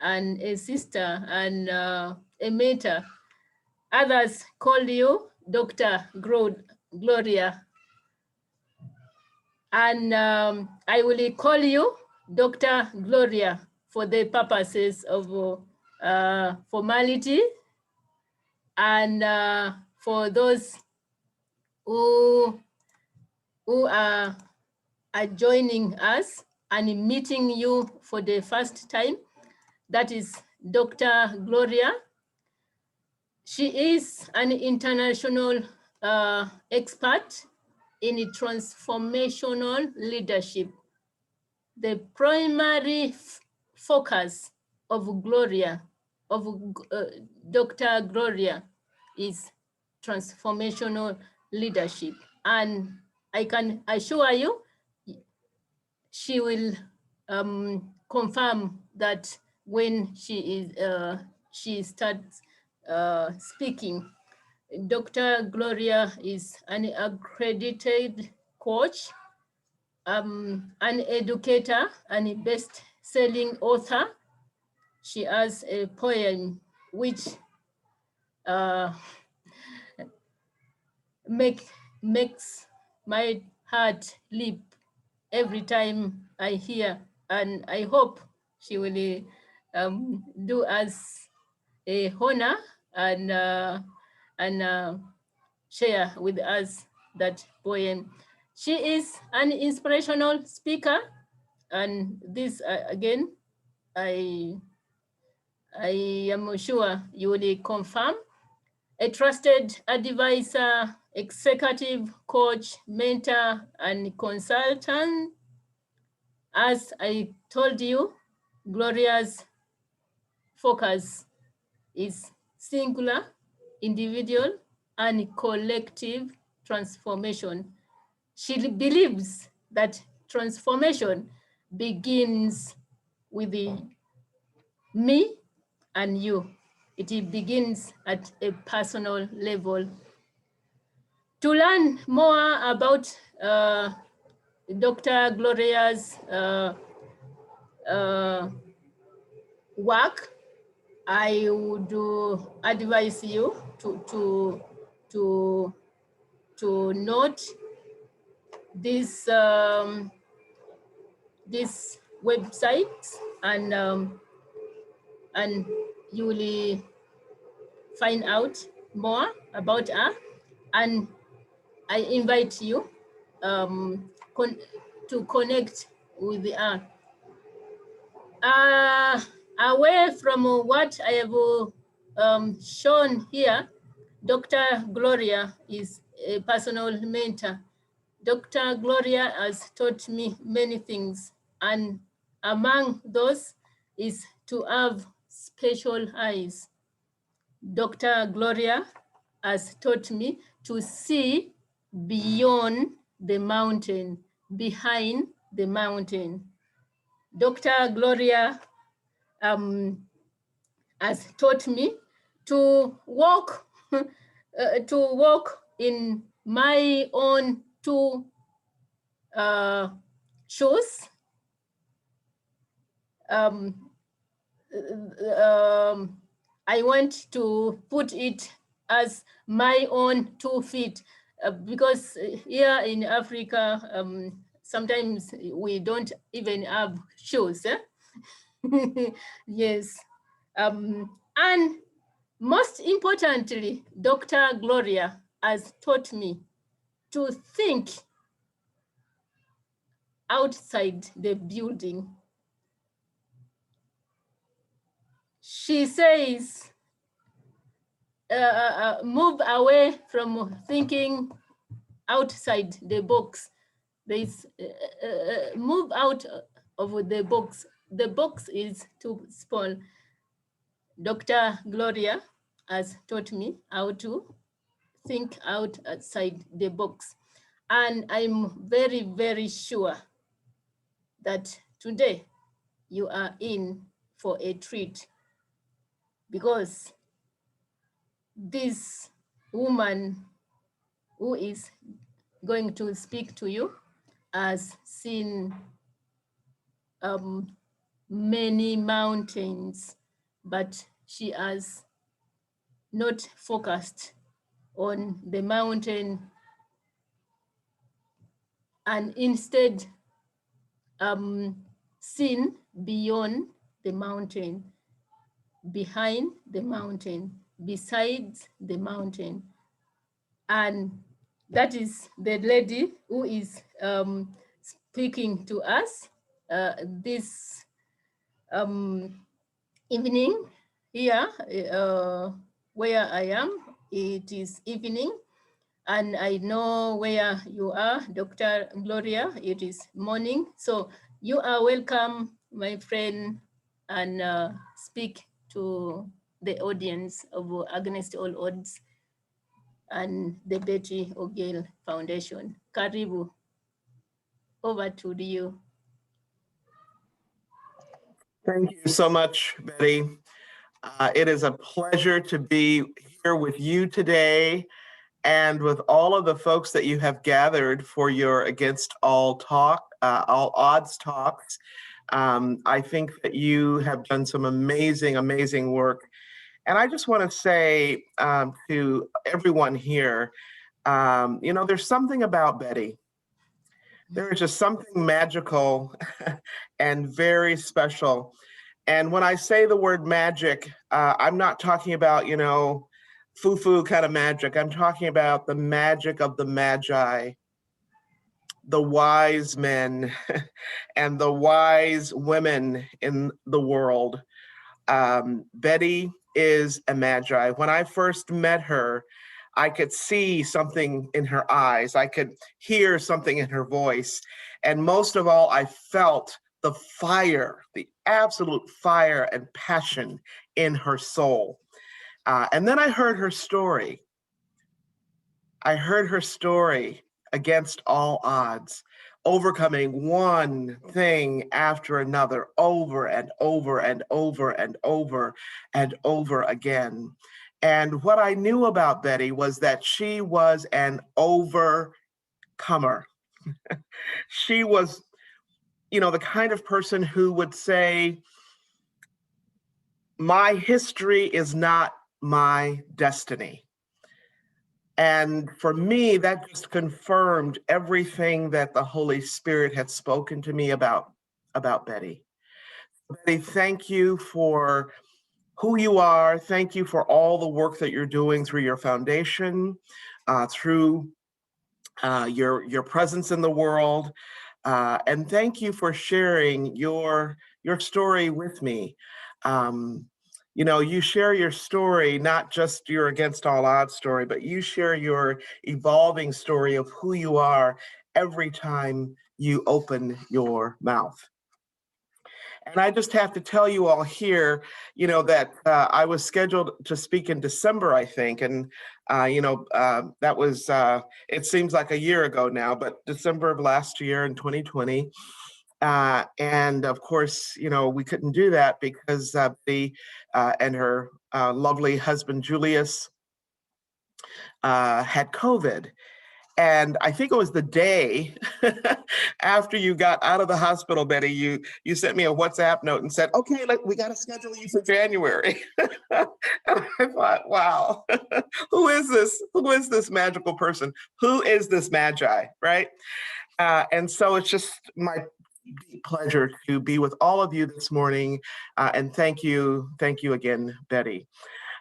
and a sister and a mentor. Others call you Dr. Gloria. And I will call you Dr. Gloria for the purposes of formality and for those who are joining us and meeting you for the first time. That is Dr. Gloria. She is an international expert in transformational leadership. The primary focus of Gloria, of Dr. Gloria, is transformational leadership. And I can assure you, she will confirm that when she starts speaking. Dr. Gloria is an accredited coach, an educator, and a best-selling author. She has a poem which makes my heart leap every time I hear, and I hope she will do us a honor and share with us that poem. She is an inspirational speaker, and this again, I am sure you will confirm. A trusted advisor, executive coach, mentor, and consultant. As I told you, Gloria's focus is singular, individual, and collective transformation. She believes that transformation begins with me and you. It begins at a personal level. To learn more about Dr. Gloria's work, I would advise you to note this this website, and you will find out more about her. And I invite you to connect with her. Away from what I have shown here, Dr. Gloria is a personal mentor. Dr. Gloria has taught me many things, and among those is to have special eyes. Dr. Gloria has taught me to see beyond the mountain, behind the mountain. Dr. Gloria has taught me to walk in my own two shoes. I want to put it as my own 2 feet because here in Africa, sometimes we don't even have shoes. Eh? Yes. And most importantly, Dr. Gloria has taught me to think outside the building. She says, move away from thinking outside the box. There's move out of the box. The box is too small. Dr. Gloria has taught me how to think outside the box. And I'm very, very sure that today you are in for a treat, because this woman who is going to speak to you has seen many mountains, but she has not focused on the mountain and instead seen beyond the mountain, behind the mountain, besides the mountain. And that is the lady who is speaking to us this evening here where I am. It is evening, and I know where you are, Dr. Gloria, it is morning. So you are welcome, my friend, and speak to the audience of Against All Odds and the Betty O'Gale Foundation. Karibu, over to you. Thank you so much, Betty. It is a pleasure to be here with you today and with all of the folks that you have gathered for your Against All Odds talks. I think that you have done some amazing, amazing work. And I just want to say to everyone here, there's something about Betty. There is just something magical and very special. And when I say the word magic, I'm not talking about, foo-foo kind of magic. I'm talking about the magic of the magi, the wise men, and the wise women in the world. Betty is a magi. When I first met her, I could see something in her eyes. I could hear something in her voice. And most of all, I felt the fire, the absolute fire and passion in her soul. And then I heard her story. I heard her story against all odds, overcoming one thing after another, over and over and over and over and over again. And what I knew about Betty was that she was an overcomer. She was, the kind of person who would say, my history is not my destiny. And for me, that just confirmed everything that the Holy Spirit had spoken to me about Betty. Betty, thank you for who you are. Thank you for all the work that you're doing through your foundation, through your presence in the world. And thank you for sharing your story with me. You share your story, not just your Against All Odds story, but you share your evolving story of who you are every time you open your mouth. And I just have to tell you all here, that I was scheduled to speak in December, I think. And, that was, it seems like a year ago now, but December of last year in 2020. And of course, we couldn't do that because Betty and her lovely husband, Julius, had COVID. And I think it was the day after you got out of the hospital, Betty, you sent me a WhatsApp note and said, okay, we got to schedule you for January. And I thought, wow, who is this? Who is this magical person? Who is this magi, right? And so it's just my deep pleasure to be with all of you this morning. And thank you again, Betty.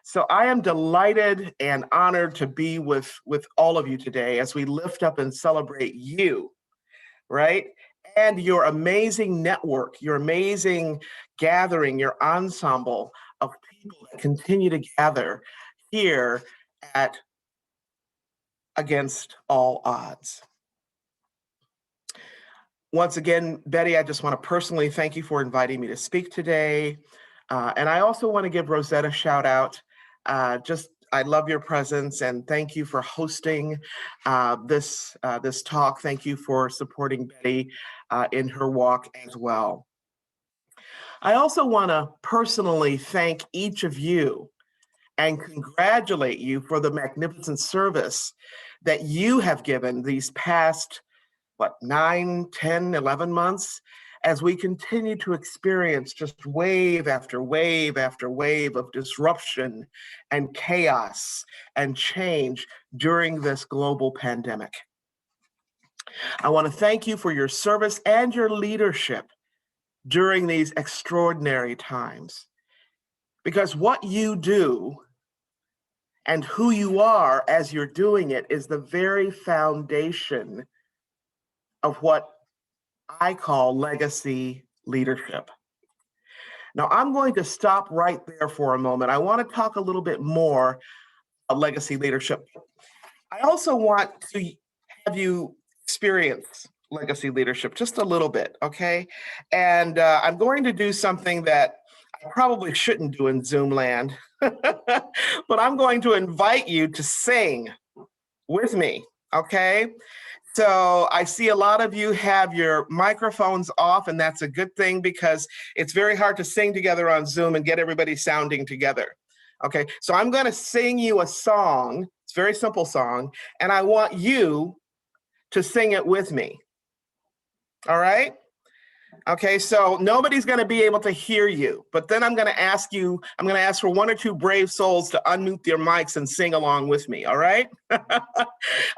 So I am delighted and honored to be with all of you today as we lift up and celebrate you, right? And your amazing network, your amazing gathering, your ensemble of people that continue to gather here at Against All Odds. Once again, Betty, I just want to personally thank you for inviting me to speak today. And I also want to give Rosetta a shout out. I love your presence and thank you for hosting this talk. Thank you for supporting Betty in her walk as well. I also want to personally thank each of you and congratulate you for the magnificent service that you have given these past 9, 10, 11 months as we continue to experience just wave after wave after wave of disruption and chaos and change during this global pandemic. I want to thank you for your service and your leadership during these extraordinary times, because what you do and who you are as you're doing it is the very foundation of what I call legacy leadership. Now, I'm going to stop right there for a moment. I want to talk a little bit more about legacy leadership. I also want to have you experience legacy leadership just a little bit, okay? And I'm going to do something that I probably shouldn't do in Zoom land, but I'm going to invite you to sing with me, okay? So I see a lot of you have your microphones off, and that's a good thing because it's very hard to sing together on Zoom and get everybody sounding together. Okay, so I'm going to sing you a song. It's a very simple song, and I want you to sing it with me. All right? Okay, so nobody's going to be able to hear you, but then I'm going to ask for one or two brave souls to unmute their mics and sing along with me, all right?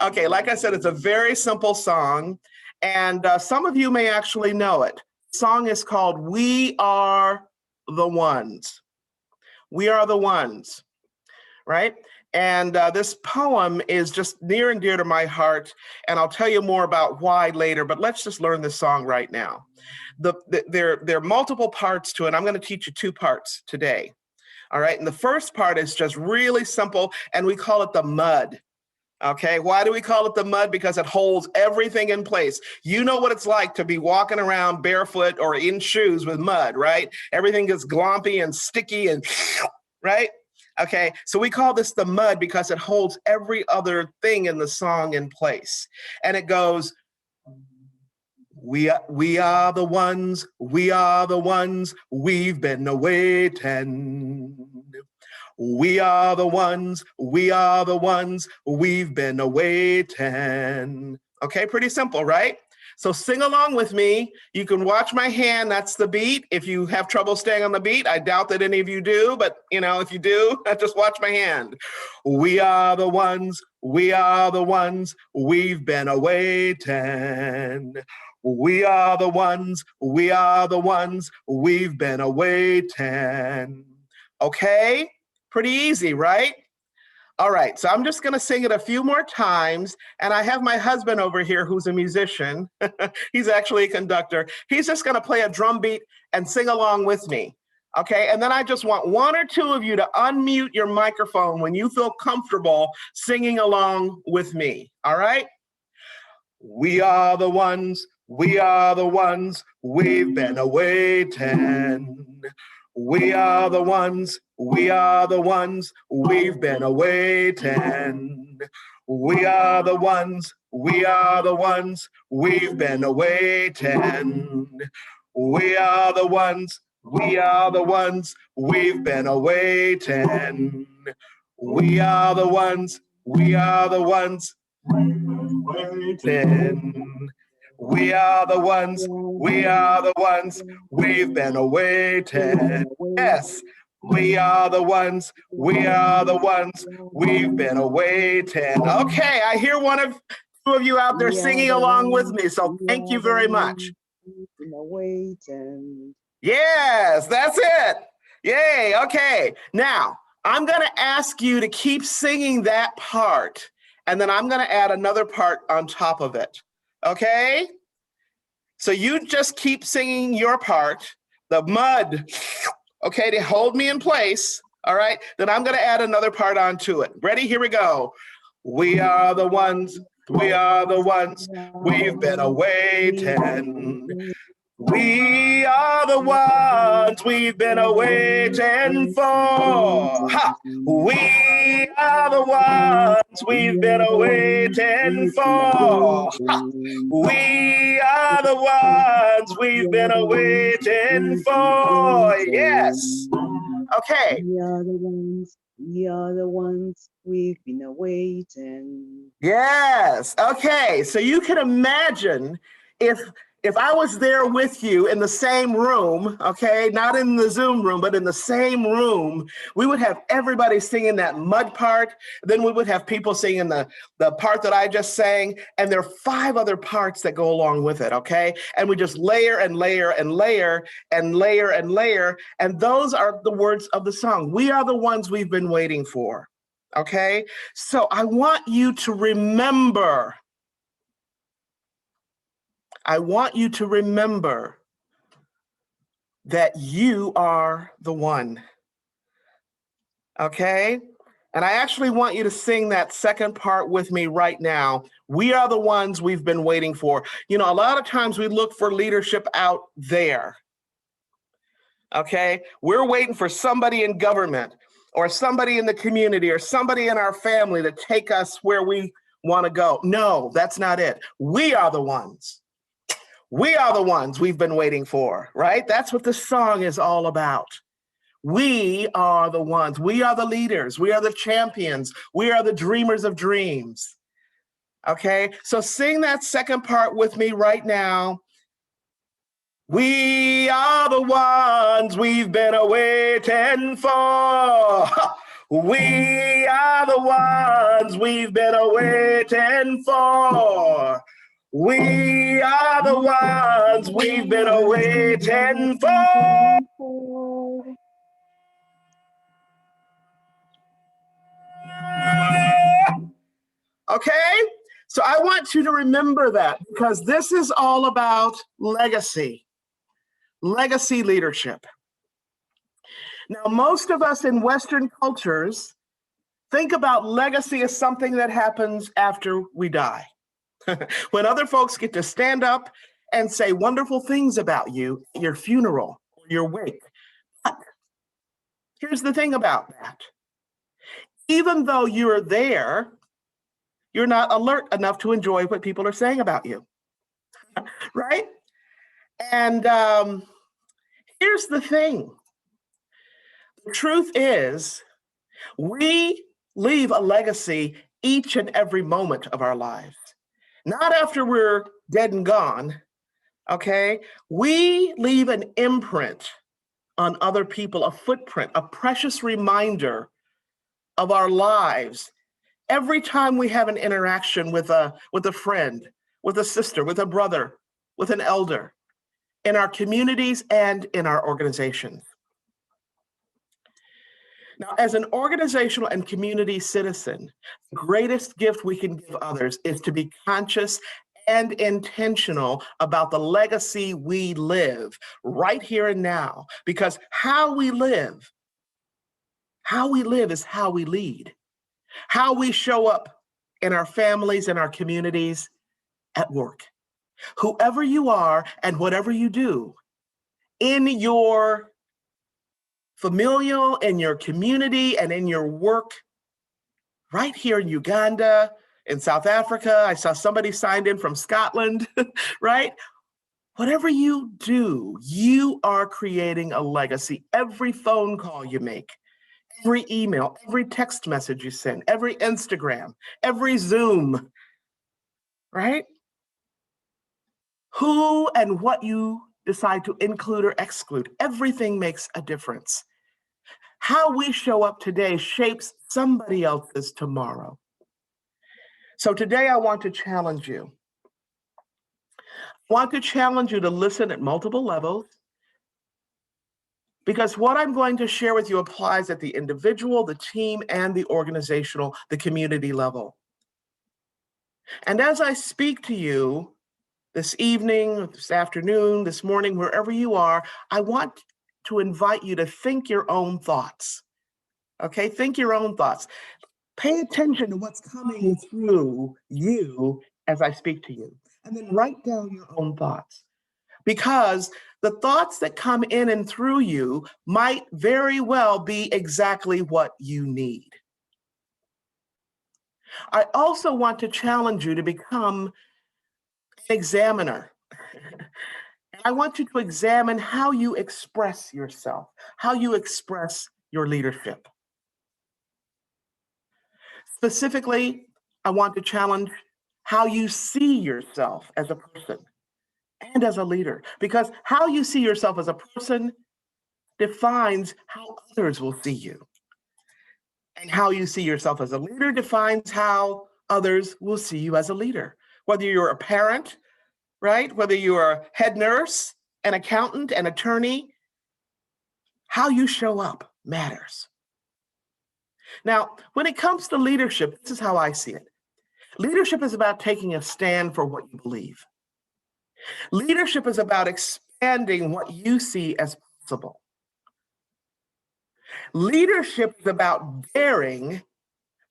Okay, like I said, it's a very simple song, and some of you may actually know it. The song is called We Are the Ones. We Are the Ones, right? And this poem is just near and dear to my heart, and I'll tell you more about why later, but let's just learn this song right now. There are multiple parts to it. I'm going to teach you two parts today. All right. And the first part is just really simple, and we call it the mud. Okay. Why do we call it the mud? Because it holds everything in place. You know what it's like to be walking around barefoot or in shoes with mud, right? Everything gets glompy and sticky and right. Okay. So we call this the mud because it holds every other thing in the song in place. And it goes, we are the ones, we are the ones, we've been awaiting. We are the ones, we are the ones, we've been awaiting. Okay, pretty simple, right? So sing along with me. You can watch my hand, that's the beat. If you have trouble staying on the beat, I doubt that any of you do, but if you do, just watch my hand. We are the ones, we are the ones, we've been awaiting. We are the ones, we are the ones, we've been awaiting. Okay, pretty easy, right? All right, so I'm just gonna sing it a few more times, and I have my husband over here who's a musician. He's actually a conductor. He's just gonna play a drum beat and sing along with me, okay? And then I just want one or two of you to unmute your microphone when you feel comfortable singing along with me, all right? We are the ones, we are the ones, we've been awaiting. We are the ones, we are the ones, we've been awaiting. We are the ones, we are the ones, we've been awaiting. We are the ones, we are the ones, we've been awaiting. We are the ones, we are the ones, waiting. We are the ones, we are the ones, we've been awaiting. Yes, we are the ones, we are the ones, we've been awaiting. Okay, I hear two of you out there singing along with me, so thank you very much. Yes, that's it. Yay, okay. Now, I'm gonna ask you to keep singing that part, and then I'm gonna add another part on top of it, okay? So you just keep singing your part, the mud, okay, to hold me in place, all right? Then I'm gonna add another part onto it. Ready, here we go. We are the ones, we are the ones, we've been awaiting. We are the ones we've been awaiting for. Ha! We are the ones we've been awaiting for. Ha! We are the ones we've been awaiting for. Yes. Okay. We are the ones. We are the ones we've been awaiting. Yes. Okay. So you can imagine if if I was there with you in the same room, okay, not in the Zoom room, but in the same room, we would have everybody singing that mud part. Then we would have people singing the part that I just sang. And there are 5 other parts that go along with it, okay? And we just layer and layer and layer and layer and layer. And those are the words of the song. We are the ones we've been waiting for, okay? So I want you to remember. I want you to remember that you are the one, okay? And I actually want you to sing that second part with me right now. We are the ones we've been waiting for. You know, a lot of times we look for leadership out there, okay? We're waiting for somebody in government or somebody in the community or somebody in our family to take us where we want to go. No, that's not it. We are the ones. We are the ones we've been waiting for, right? That's what the song is all about. We are the ones. We are the leaders. We are the champions. We are the dreamers of dreams. Okay, so sing that second part with me right now. We are the ones we've been waiting for. We are the ones we've been waiting for. We are the ones we've been waiting for. Okay? So I want you to remember that because this is all about legacy leadership. Now, most of us in Western cultures think about legacy as something that happens after we die. When other folks get to stand up and say wonderful things about you at your funeral or your wake. But here's the thing about that. Even though you're there, you're not alert enough to enjoy what people are saying about you, right? And here's the thing. The truth is, we leave a legacy each and every moment of our lives. Not after we're dead and gone, okay? We leave an imprint on other people, a footprint, a precious reminder of our lives. Every time we have an interaction with a friend, with a sister, with a brother, with an elder, in our communities and in our organizations. Now, as an organizational and community citizen, the greatest gift we can give others is to be conscious and intentional about the legacy we live right here and now, because how we live is how we lead, how we show up in our families and our communities, at work. Whoever you are and whatever you do in your familial, in your community, and in your work, right here in Uganda, in South Africa, I saw somebody signed in from Scotland, right? Whatever you do, you are creating a legacy. Every phone call you make, every email, every text message you send, every Instagram, every Zoom, right? Who and what you decide to include or exclude, everything makes a difference. How we show up today shapes somebody else's tomorrow. So today I want to challenge you. I want to challenge you to listen at multiple levels, because what I'm going to share with you applies at the individual, the team, and the organizational, the community level. And as I speak to you this evening, this afternoon, this morning, wherever you are, I want to invite you to think your own thoughts. Okay, think your own thoughts. Pay attention to what's coming through you as I speak to you. And then write down your own thoughts. Because the thoughts that come in and through you might very well be exactly what you need. I also want to challenge you to become an examiner. I want you to examine how you express yourself, how you express your leadership. Specifically, I want to challenge how you see yourself as a person and as a leader, because how you see yourself as a person defines how others will see you. And how you see yourself as a leader defines how others will see you as a leader. Whether you're a parent, right? Whether you are a head nurse, an accountant, an attorney, how you show up matters. Now, when it comes to leadership, this is how I see it. Leadership is about taking a stand for what you believe. Leadership is about expanding what you see as possible. Leadership is about daring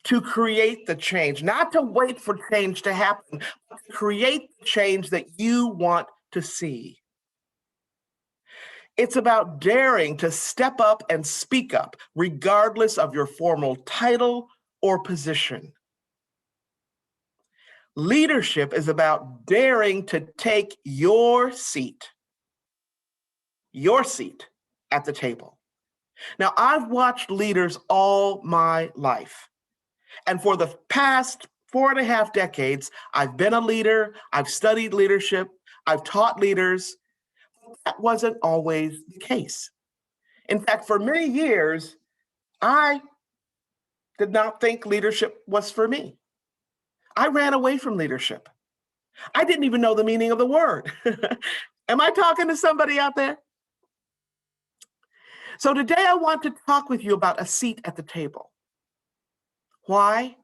to create the change, not to wait for change to happen, but to create the change that you want to see. It's about daring to step up and speak up, regardless of your formal title or position. Leadership is about daring to take your seat at the table. Now, I've watched leaders all my life. And for the past 4.5 decades, I've been a leader, I've studied leadership, I've taught leaders. That wasn't always the case. In fact, for many years, I did not think leadership was for me. I ran away from leadership. I didn't even know the meaning of the word. Am I talking to somebody out there? So today I want to talk with you about a seat at the table. Why?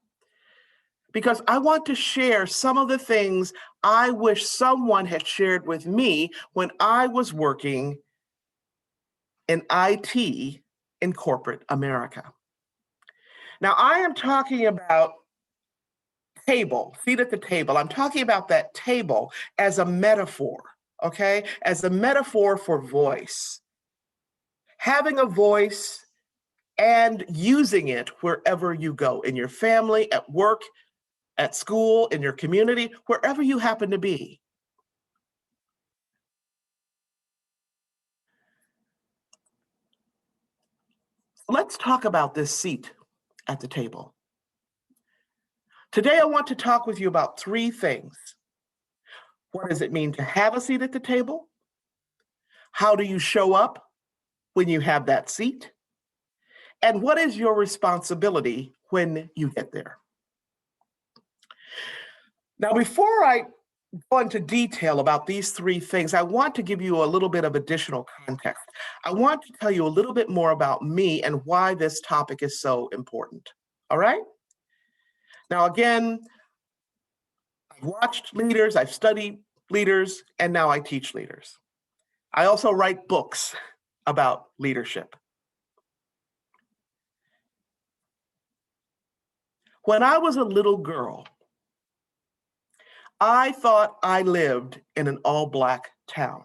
Because I want to share some of the things I wish someone had shared with me when I was working in IT in corporate America. Now, I am talking about seat at the table. I'm talking about that table as a metaphor, okay? As a metaphor for voice. Having a voice and using it wherever you go, in your family, at work, at school, in your community, wherever you happen to be. Let's talk about this seat at the table. Today, I want to talk with you about 3 things. What does it mean to have a seat at the table? How do you show up when you have that seat? And what is your responsibility when you get there? Now, before I go into detail about these 3 things, I want to give you a little bit of additional context. I want to tell you a little bit more about me and why this topic is so important. All right? Now, again, I've watched leaders, I've studied leaders, and now I teach leaders. I also write books about leadership. When I was a little girl, I thought I lived in an all-Black town.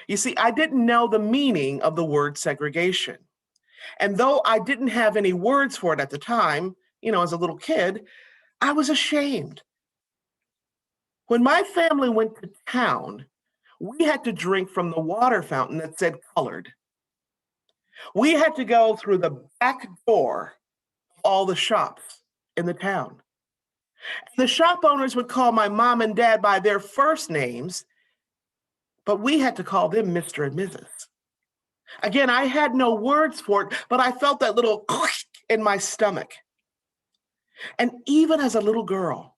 You see, I didn't know the meaning of the word segregation. And though I didn't have any words for it at the time, as a little kid, I was ashamed. When my family went to town, we had to drink from the water fountain that said colored. We had to go through the back door of all the shops in the town. The shop owners would call my mom and dad by their first names, but we had to call them Mr. and Mrs. Again, I had no words for it, but I felt that little in my stomach. And even as a little girl,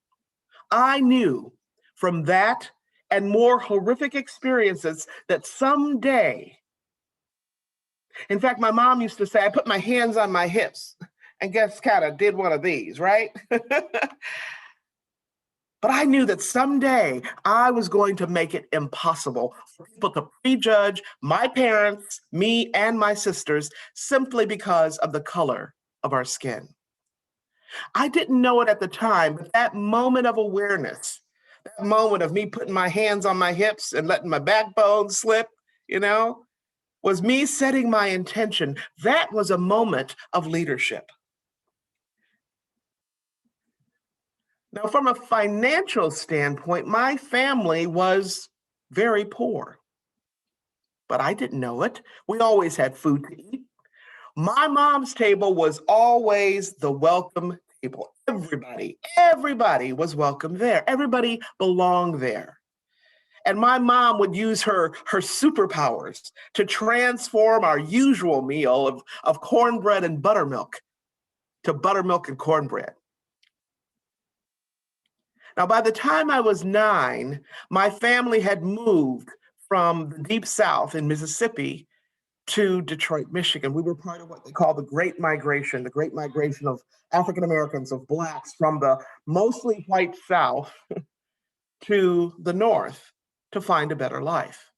I knew from that and more horrific experiences that someday, in fact, my mom used to say, I put my hands on my hips and guess kind of did one of these, right? But I knew that someday I was going to make it impossible for people to prejudge my parents, me, and my sisters simply because of the color of our skin. I didn't know it at the time, but that moment of awareness, that moment of me putting my hands on my hips and letting my backbone slip, was me setting my intention. That was a moment of leadership. Now, from a financial standpoint, my family was very poor, but I didn't know it. We always had food to eat. My mom's table was always the welcome table. Everybody was welcome there. Everybody belonged there. And my mom would use her superpowers to transform our usual meal of cornbread and buttermilk to buttermilk and cornbread. Now, by the time I was 9, my family had moved from the deep South in Mississippi to Detroit, Michigan. We were part of what they call the Great Migration of African Americans, of Blacks from the mostly white South to the North to find a better life.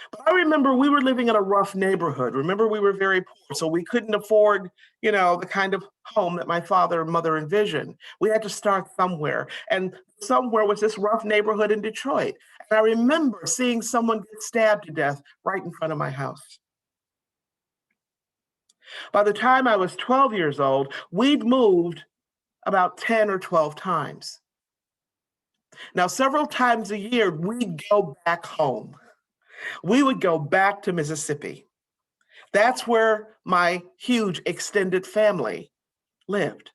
But I remember we were living in a rough neighborhood. Remember, we were very poor, so we couldn't afford, the kind of home that my father and mother envisioned. We had to start somewhere, and somewhere was this rough neighborhood in Detroit. And I remember seeing someone get stabbed to death right in front of my house. By the time I was 12 years old, we'd moved about 10 or 12 times. Now, several times a year, we'd go back home. We would go back to Mississippi. That's where my huge extended family lived.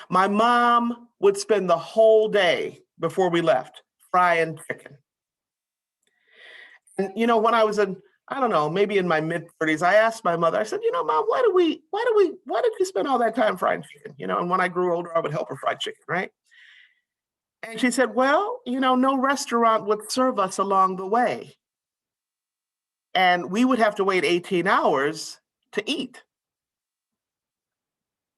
My mom would spend the whole day before we left frying chicken. And when I was maybe in my mid-30s, I asked my mother, I said, Mom, why did you spend all that time frying chicken? And when I grew older, I would help her fry chicken, right? And she said, well, no restaurant would serve us along the way. And we would have to wait 18 hours to eat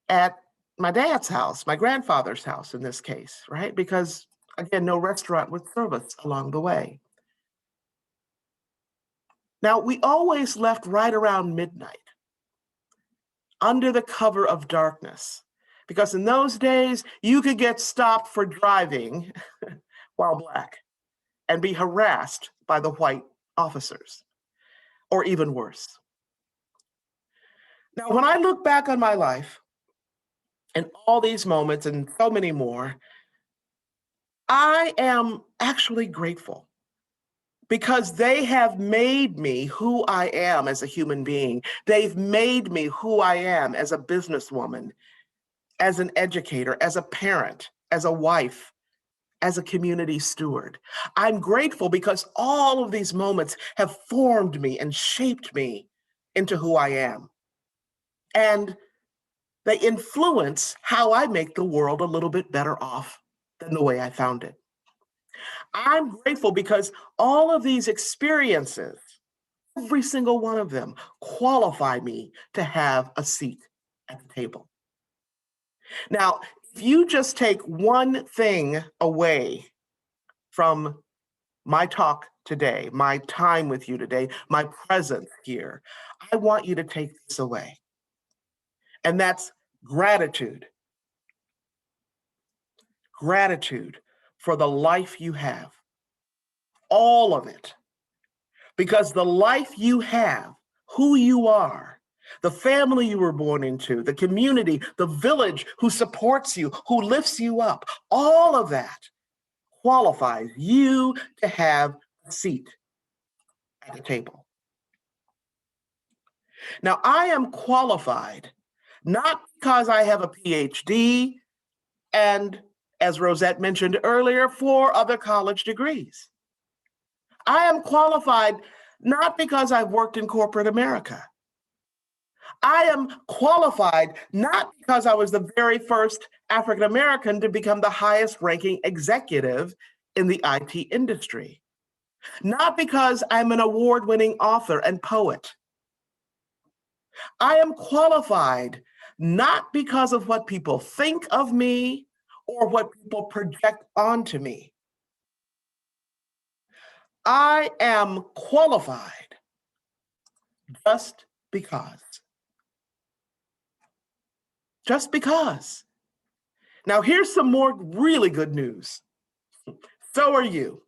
at my dad's house, my grandfather's house in this case, right? Because, again, no restaurant would serve us along the way. Now, we always left right around midnight, under the cover of darkness, because in those days, you could get stopped for driving while Black and be harassed by the white officers, or even worse. Now, when I look back on my life and all these moments and so many more, I am actually grateful because they have made me who I am as a human being. They've made me who I am as a businesswoman, as an educator, as a parent, as a wife, as a community steward. I'm grateful because all of these moments have formed me and shaped me into who I am. And they influence how I make the world a little bit better off than the way I found it. I'm grateful because all of these experiences, every single one of them, qualify me to have a seat at the table. Now, if you just take one thing away from my talk today, my time with you today, my presence here, I want you to take this away. And that's gratitude. Gratitude for the life you have. All of it. Because the life you have, who you are, the family you were born into, the community, the village who supports you, who lifts you up, all of that qualifies you to have a seat at the table. Now, I am qualified not because I have a PhD and, as Rosette mentioned earlier, 4 other college degrees. I am qualified not because I've worked in corporate America. I am qualified not because I was the very first African American to become the highest ranking executive in the IT industry. Not because I'm an award-winning author and poet. I am qualified not because of what people think of me or what people project onto me. I am qualified just because. Just because. Now, here's some more really good news. So are you.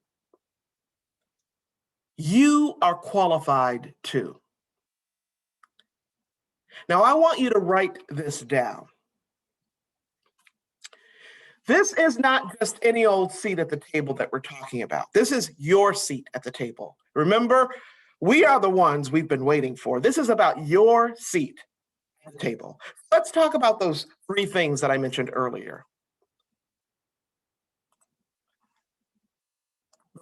You are qualified too. Now, I want you to write this down. This is not just any old seat at the table that we're talking about. This is your seat at the table. Remember, we are the ones we've been waiting for. This is about your seat at the table. Let's talk about those 3 things that I mentioned earlier.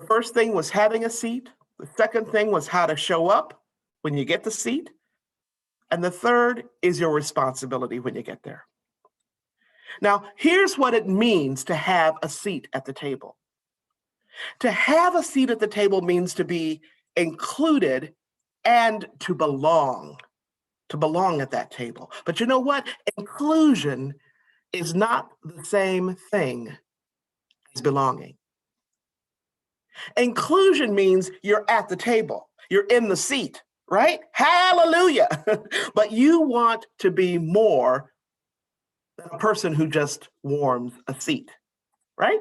The first thing was having a seat. The second thing was how to show up when you get the seat. And the third is your responsibility when you get there. Now, here's what it means to have a seat at the table. To have a seat at the table means to be included and to belong at that table. But you know what? Inclusion is not the same thing as belonging. Inclusion means you're at the table, you're in the seat, right? Hallelujah. But you want to be more than a person who just warms a seat, right?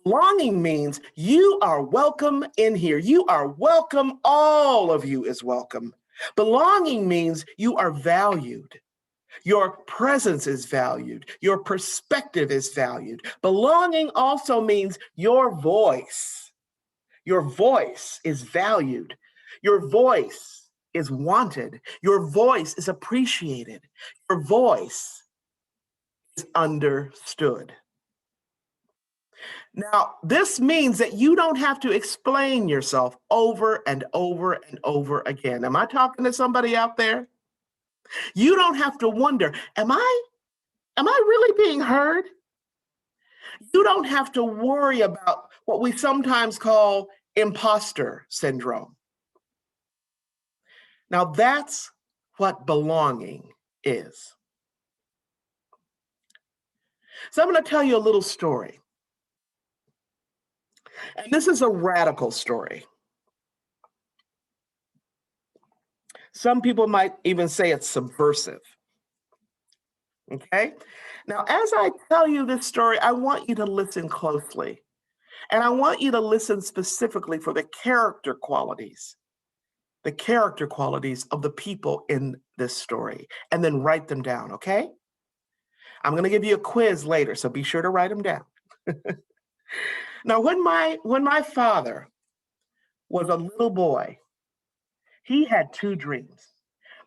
Belonging means you are welcome in here. You are welcome. All of you is welcome. Belonging means you are valued. Your presence is valued. Your perspective is valued. Belonging also means your voice. Your voice is valued. Your voice is wanted. Your voice is appreciated. Your voice is understood. Now, this means that you don't have to explain yourself over and over and over again. Am I talking to somebody out there? You don't have to wonder, am I really being heard? You don't have to worry about what we sometimes call imposter syndrome. Now, that's what belonging is. So I'm going to tell you a little story. And this is a radical story. Some people might even say it's subversive. Okay? Now, as I tell you this story, I want you to listen closely. And I want you to listen specifically for the character qualities of the people in this story, and then write them down, okay? I'm going to give you a quiz later, so be sure to write them down. Now, when my father was a little boy, he had two dreams.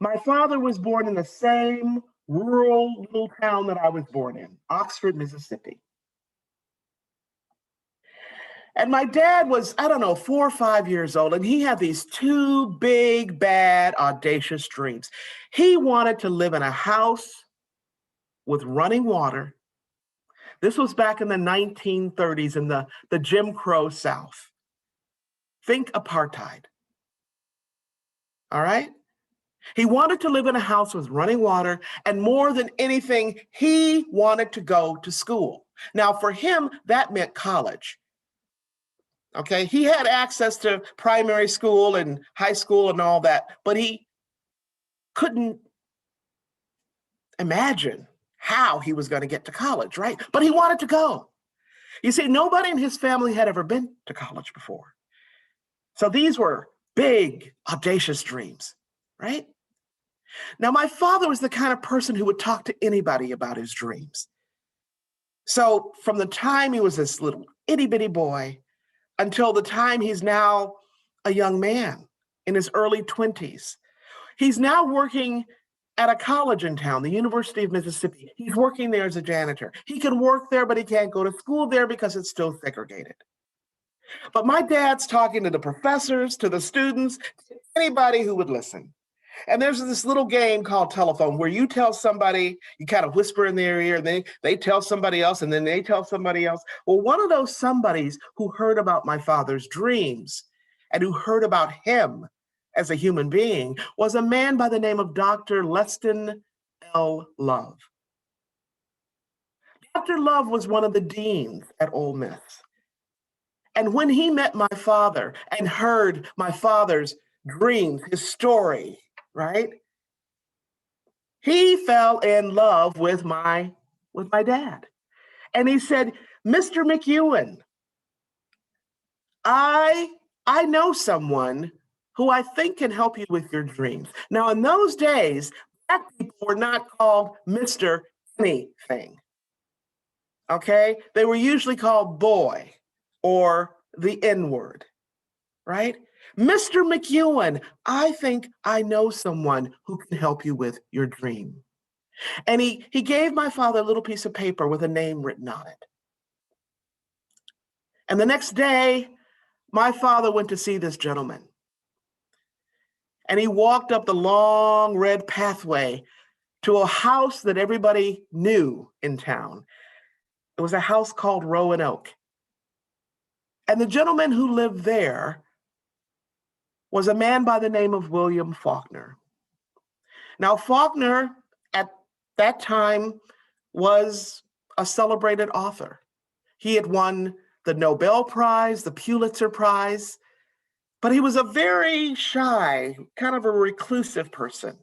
My father was born in the same rural little town that I was born in, Oxford, Mississippi. And my dad was, 4 or 5 years old, and he had these two big, bad, audacious dreams. He wanted to live in a house with running water. This was back in the 1930s in the Jim Crow South. Think apartheid. All right? He wanted to live in a house with running water, and more than anything, he wanted to go to school. Now, for him, that meant college. Okay, he had access to primary school and high school and all that, but he couldn't imagine how he was going to get to college, right? But he wanted to go. You see, nobody in his family had ever been to college before. So these were big, audacious dreams, right? Now, my father was the kind of person who would talk to anybody about his dreams. So from the time he was this little itty bitty boy until the time he's now a young man in his early 20s, he's now working at a college in town, the University of Mississippi. He's working there as a janitor. He can work there, but he can't go to school there because it's still segregated. But my dad's talking to the professors, to the students, to anybody who would listen. And there's this little game called telephone where you tell somebody, you kind of whisper in their ear, and they tell somebody else, and then they tell somebody else. Well, one of those somebodies who heard about my father's dreams and who heard about him as a human being was a man by the name of Dr. Leston L. Love. Dr. Love was one of the deans at Ole Miss. And when he met my father and heard my father's dreams, his story, right? He fell in love with my dad. And he said, "Mr. McEwen, I know someone who I think can help you with your dreams." Now, in those days, black people were not called Mr. anything. Okay? They were usually called boy or the N-word, right? "Mr. McEwen, I think I know someone who can help you with your dream." And he gave my father a little piece of paper with a name written on it. And the next day, my father went to see this gentleman. And he walked up the long red pathway to a house that everybody knew in town. It was a house called Roanoke. And the gentleman who lived there was a man by the name of William Faulkner. Now, Faulkner at that time was a celebrated author. He had won the Nobel Prize, the Pulitzer Prize, but he was a very shy, kind of a reclusive person.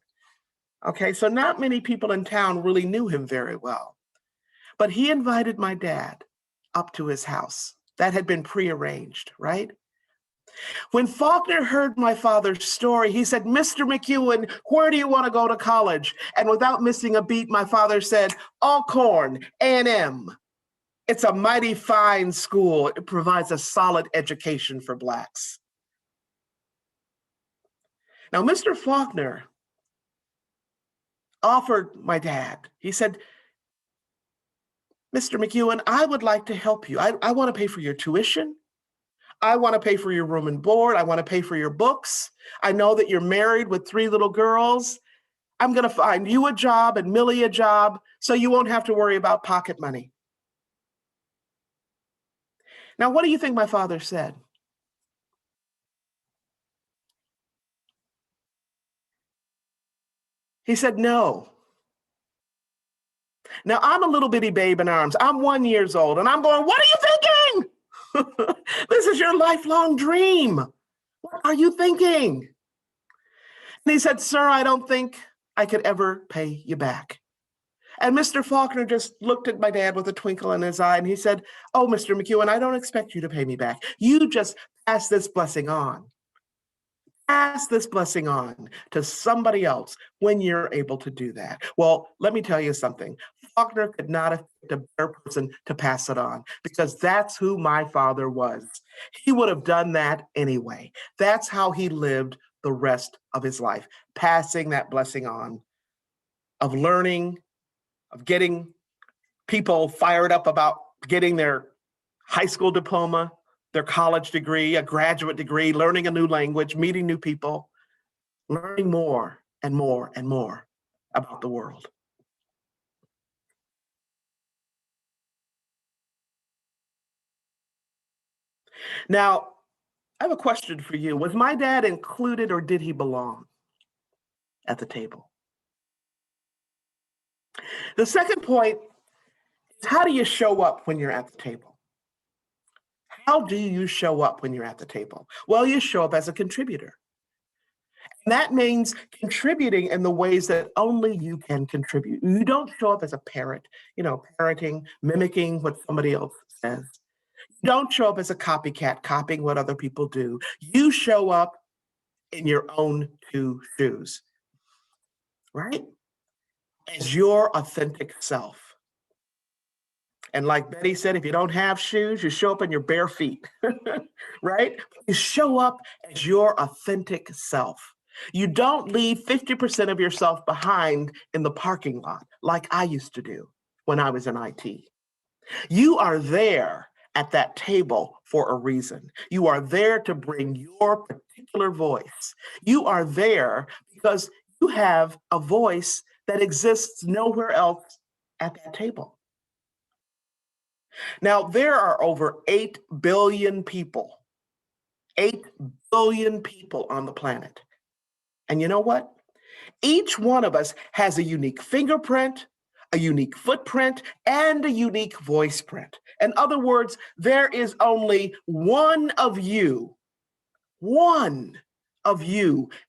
Okay, so not many people in town really knew him very well. But he invited my dad up to his house. That had been prearranged, right? When Faulkner heard my father's story, he said, "Mr. McEwen, where do you want to go to college?" And without missing a beat, my father said, "Alcorn, A&M. It's a mighty fine school. It provides a solid education for Blacks." Now, Mr. Faulkner offered my dad, he said, "Mr. McEwen, I would like to help you. I want to pay for your tuition. I want to pay for your room and board. I want to pay for your books. I know that you're married with 3 little girls. I'm going to find you a job and Millie a job so you won't have to worry about pocket money." Now, what do you think my father said? He said, "No." Now, I'm a little bitty babe in arms. I'm 1 year old, and I'm going, "What are you thinking? This is your lifelong dream. What are you thinking?" And he said, "Sir, I don't think I could ever pay you back." And Mr. Faulkner just looked at my dad with a twinkle in his eye, and he said, "Oh, Mr. McEwen, I don't expect you to pay me back. You just pass this blessing on. Pass this blessing on to somebody else when you're able to do that." Well, let me tell you something. Faulkner could not have picked a better person to pass it on, because that's who my father was. He would have done that anyway. That's how he lived the rest of his life, passing that blessing on of learning, of getting people fired up about getting their high school diploma, their college degree, a graduate degree, learning a new language, meeting new people, learning more and more and more about the world. Now, I have a question for you. Was my dad included, or did he belong at the table? The second point is, how do you show up when you're at the table? How do you show up when you're at the table? Well, you show up as a contributor. And that means contributing in the ways that only you can contribute. You don't show up as a parrot, parroting, mimicking what somebody else says. You don't show up as a copycat, copying what other people do. You show up in your own 2 shoes, right? As your authentic self. And like Betty said, if you don't have shoes, you show up in your bare feet, right? You show up as your authentic self. You don't leave 50% of yourself behind in the parking lot like I used to do when I was in IT. You are there at that table for a reason. You are there to bring your particular voice. You are there because you have a voice that exists nowhere else at that table. Now, there are over 8 billion people, 8 billion people on the planet. And you know what? Each one of us has a unique fingerprint, a unique footprint, and a unique voice print. In other words, there is only one of you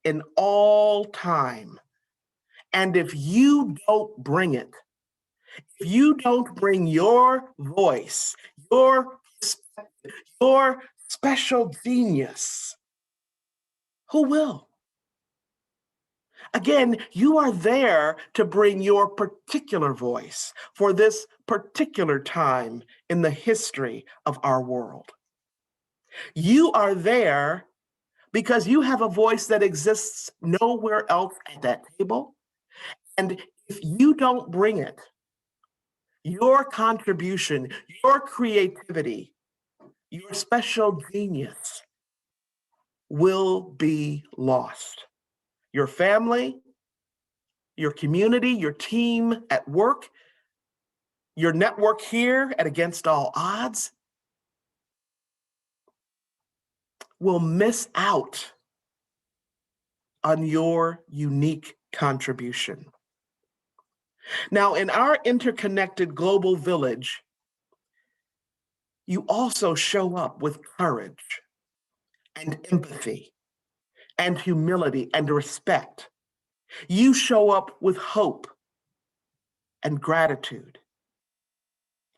in all time. And if you don't bring it, if you don't bring your voice, your perspective, your special genius, who will? Again, you are there to bring your particular voice for this particular time in the history of our world. You are there because you have a voice that exists nowhere else at that table. And if you don't bring it, your contribution, your creativity, your special genius, will be lost. Your family, your community, your team at work, your network here at Against All Odds will miss out on your unique contribution. Now, in our interconnected global village, you also show up with courage and empathy and humility and respect. You show up with hope and gratitude,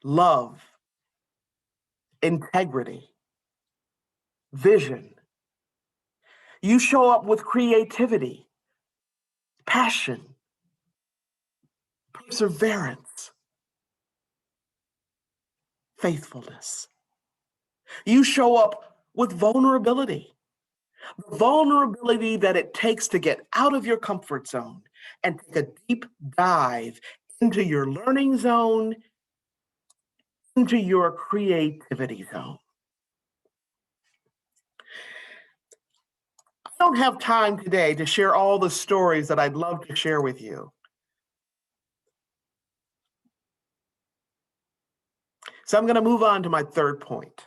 love, integrity, vision. You show up with creativity, passion, perseverance, faithfulness. You show up with vulnerability, the vulnerability that it takes to get out of your comfort zone and take a deep dive into your learning zone, into your creativity zone. I don't have time today to share all the stories that I'd love to share with you. So I'm going to move on to my third point.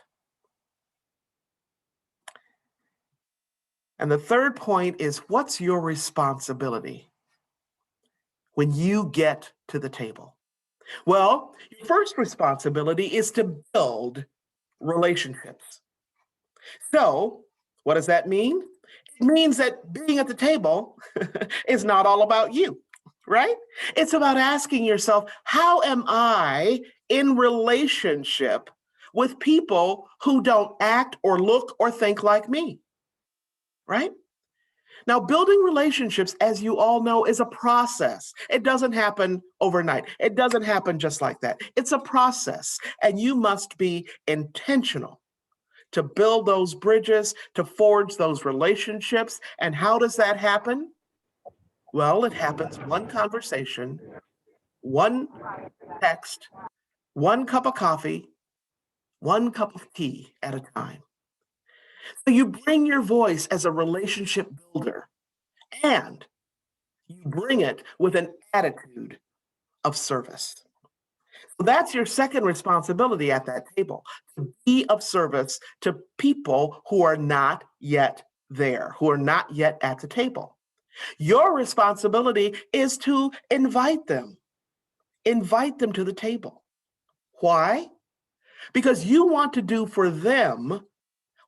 And the third point is, what's your responsibility when you get to the table? Well, your first responsibility is to build relationships. So, what does that mean? It means that being at the table is not all about you, right? It's about asking yourself, how am I in relationship with people who don't act or look or think like me, right? Now, building relationships, as you all know, is a process. It doesn't happen overnight. It doesn't happen just like that. It's a process, and you must be intentional to build those bridges, to forge those relationships. And how does that happen? Well, it happens one conversation, one text, one cup of coffee, one cup of tea at a time. So you bring your voice as a relationship builder, and you bring it with an attitude of service. So that's your second responsibility at that table, to be of service to people who are not yet there, who are not yet at the table. Your responsibility is to invite them to the table. Why? Because you want to do for them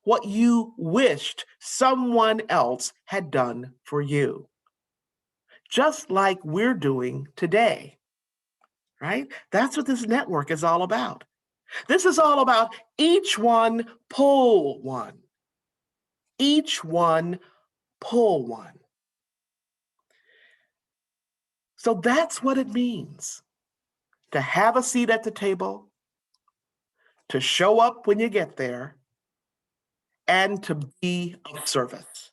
what you wished someone else had done for you. Just like we're doing today, right? That's what this network is all about. This is all about each one pull one. Each one pull one. So that's what it means to have a seat at the table, to show up when you get there, and to be of service.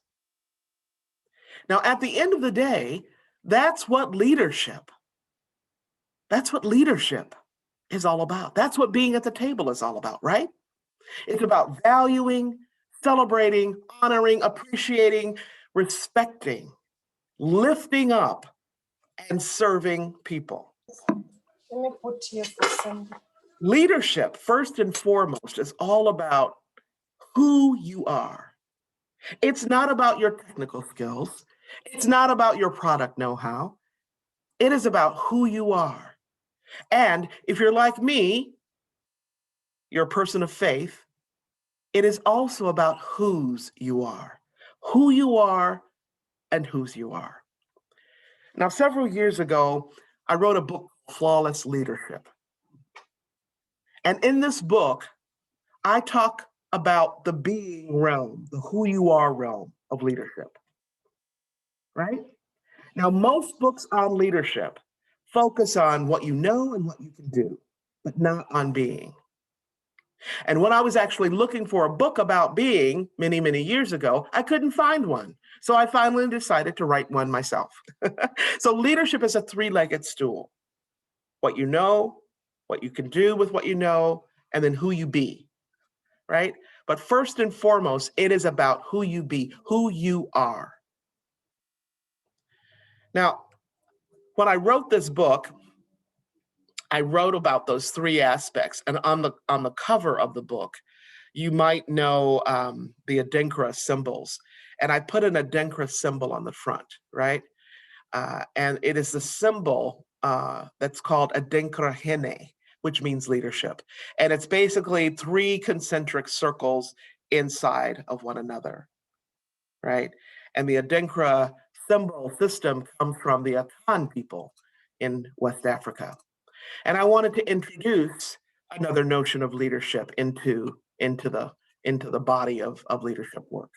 Now, at the end of the day, that's what leadership is all about. That's what being at the table is all about, right? It's about valuing, celebrating, honoring, appreciating, respecting, lifting up, and serving people. Let me put here for some. Leadership, first and foremost, is all about who you are. It's not about your technical skills. It's not about your product know-how. It is about who you are. And if you're like me, you're a person of faith, it is also about whose you are, who you are and whose you are. Now, several years ago, I wrote a book, Flawless Leadership. And in this book, I talk about the being realm, the who you are realm of leadership, right? Now, most books on leadership focus on what you know and what you can do, but not on being. And when I was actually looking for a book about being many, many years ago, I couldn't find one. So I finally decided to write one myself. So leadership is a three-legged stool. What you know, what you can do with what you know, and then who you be, right? But first and foremost, it is about who you be, who you are. Now, when I wrote this book, I wrote about those three aspects. And on the cover of the book, you might know the Adinkra symbols. And I put an Adinkra symbol on the front, right? And it is the symbol that's called Adinkra Hine, which means leadership. And it's basically three concentric circles inside of one another, right? And the Adinkra symbol system comes from the Akan people in West Africa. And I wanted to introduce another notion of leadership into the body of leadership work.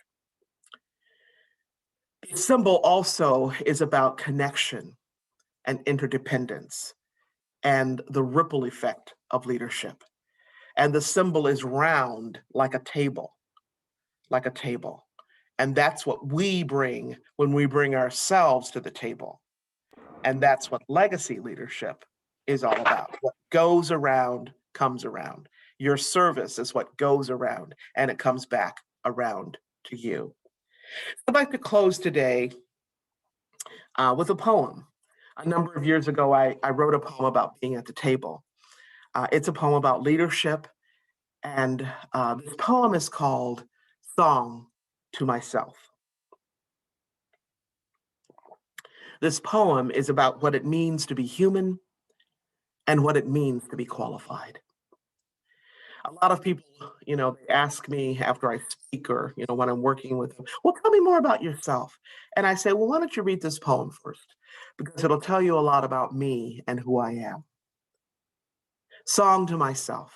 The symbol also is about connection and interdependence and the ripple effect of leadership. And the symbol is round like a table, like a table. And that's what we bring when we bring ourselves to the table. And that's what legacy leadership is all about. What goes around comes around. Your service is what goes around, and it comes back around to you. I'd like to close today with a poem. A number of years ago, I wrote a poem about being at the table. It's a poem about leadership, and this poem is called Song to Myself. This poem is about what it means to be human and what it means to be qualified. A lot of people, they ask me after I speak or, when I'm working with them, well, tell me more about yourself. And I say, well, why don't you read this poem first? Because it'll tell you a lot about me and who I am. Song to Myself.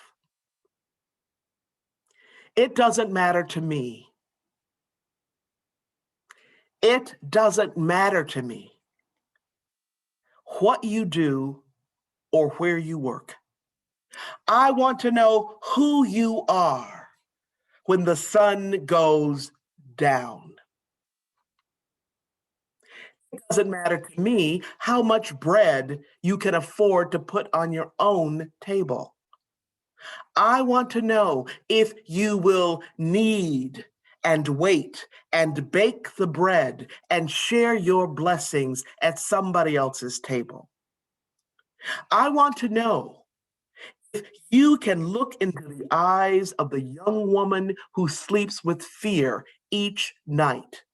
It doesn't matter to me. It doesn't matter to me what you do or where you work. I want to know who you are when the sun goes down. It doesn't matter to me how much bread you can afford to put on your own table. I want to know if you will knead and wait and bake the bread and share your blessings at somebody else's table. I want to know if you can look into the eyes of the young woman who sleeps with fear each night,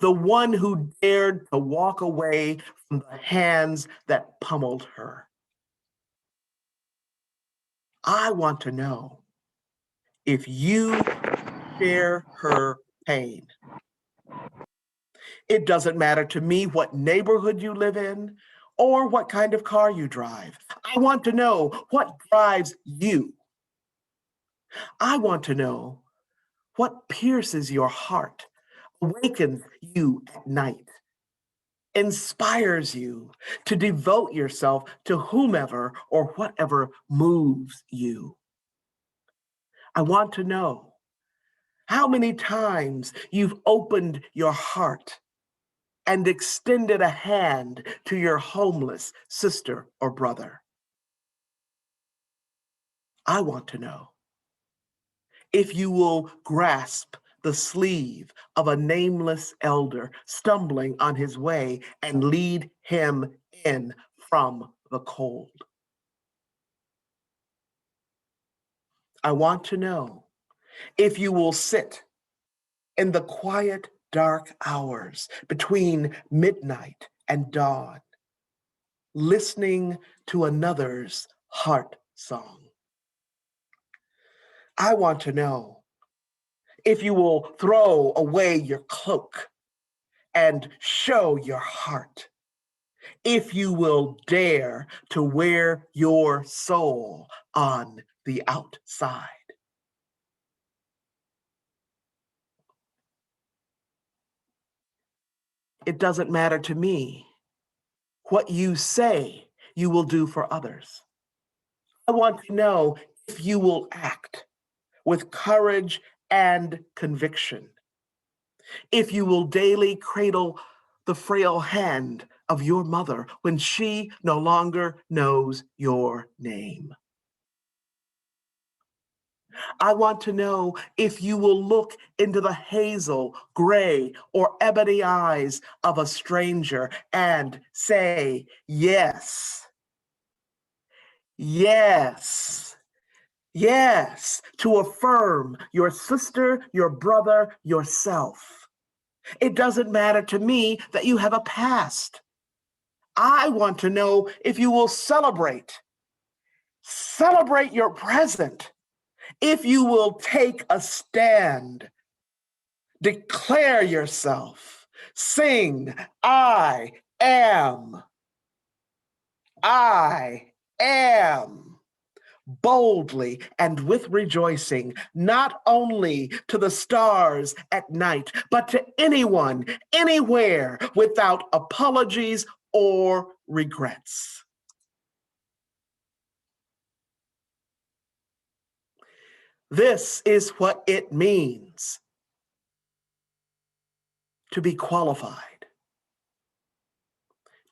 the one who dared to walk away from the hands that pummeled her. I want to know if you share her pain. It doesn't matter to me what neighborhood you live in or what kind of car you drive. I want to know what drives you. I want to know what pierces your heart, awakens you at night, inspires you to devote yourself to whomever or whatever moves you. I want to know how many times you've opened your heart and extended a hand to your homeless sister or brother. I want to know if you will grasp the sleeve of a nameless elder stumbling on his way and lead him in from the cold. I want to know if you will sit in the quiet, dark hours between midnight and dawn, listening to another's heart song. I want to know if you will throw away your cloak and show your heart, if you will dare to wear your soul on the outside. It doesn't matter to me what you say you will do for others. I want to know if you will act with courage and conviction, if you will daily cradle the frail hand of your mother when she no longer knows your name. I want to know if you will look into the hazel, gray, or ebony eyes of a stranger and say, yes, yes, yes, to affirm your sister, your brother, yourself. It doesn't matter to me that you have a past. I want to know if you will celebrate your present, if you will take a stand, declare yourself, sing, I am, boldly and with rejoicing, not only to the stars at night, but to anyone, anywhere, without apologies or regrets. This is what it means to be qualified,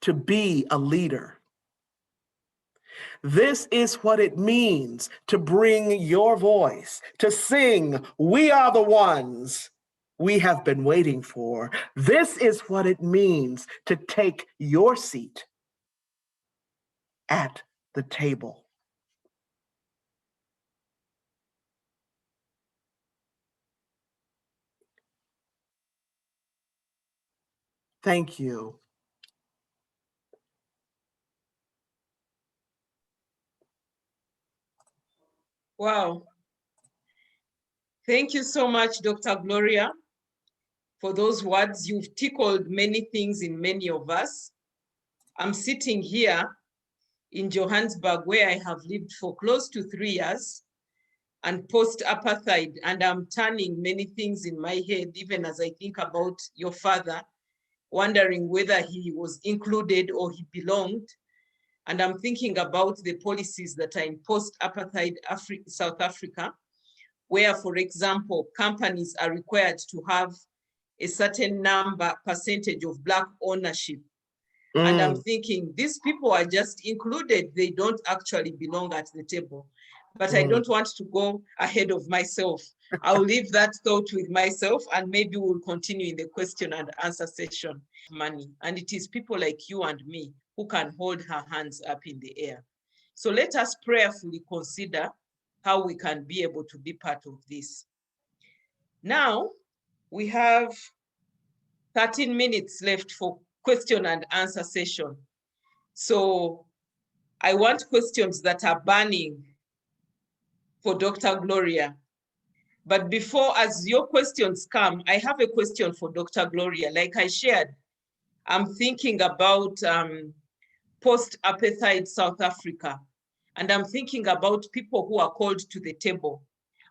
to be a leader. This is what it means to bring your voice, to sing, "We are the ones we have been waiting for." This is what it means to take your seat at the table. Thank you. Wow. Thank you so much, Dr. Gloria, for those words. You've tickled many things in many of us. I'm sitting here in Johannesburg, where I have lived for close to 3 years, and post-apartheid, and I'm turning many things in my head, even as I think about your father, wondering whether he was included or he belonged. And I'm thinking about the policies that are in post-apartheid South Africa, where, for example, companies are required to have a certain percentage of Black ownership. And I'm thinking, these people are just included. They don't actually belong at the table. But I don't want to go ahead of myself. I'll leave that thought with myself, and maybe we'll continue in the question and answer session. Money. And it is people like you and me who can hold our hands up in the air. So let us prayerfully consider how we can be able to be part of this. Now, we have 13 minutes left for question and answer session. So I want questions that are burning for Dr. Gloria. But before, as your questions come, I have a question for Dr. Gloria. Like I shared, I'm thinking about post-apartheid South Africa. And I'm thinking about people who are called to the table.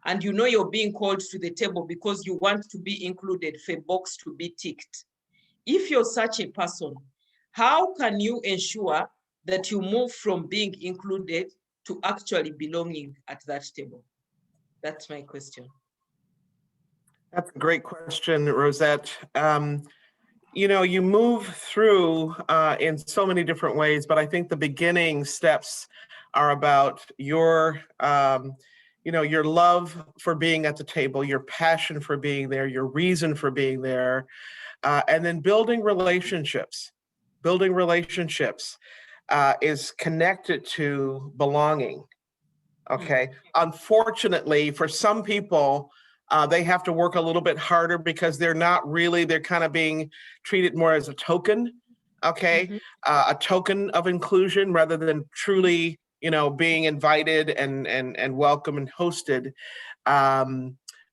And you know you're being called to the table because you want to be included for a box to be ticked. If you're such a person, how can you ensure that you move from being included to actually belonging at that table? That's my question. That's a great question, Rosette. You know, you move through in so many different ways, but I think the beginning steps are about your, your love for being at the table, your passion for being there, your reason for being there, and then building relationships. Building relationships is connected to belonging. Okay. Unfortunately, for some people, they have to work a little bit harder because they're kind of being treated more as a token. Okay. A token of inclusion rather than truly, being invited and welcome and hosted.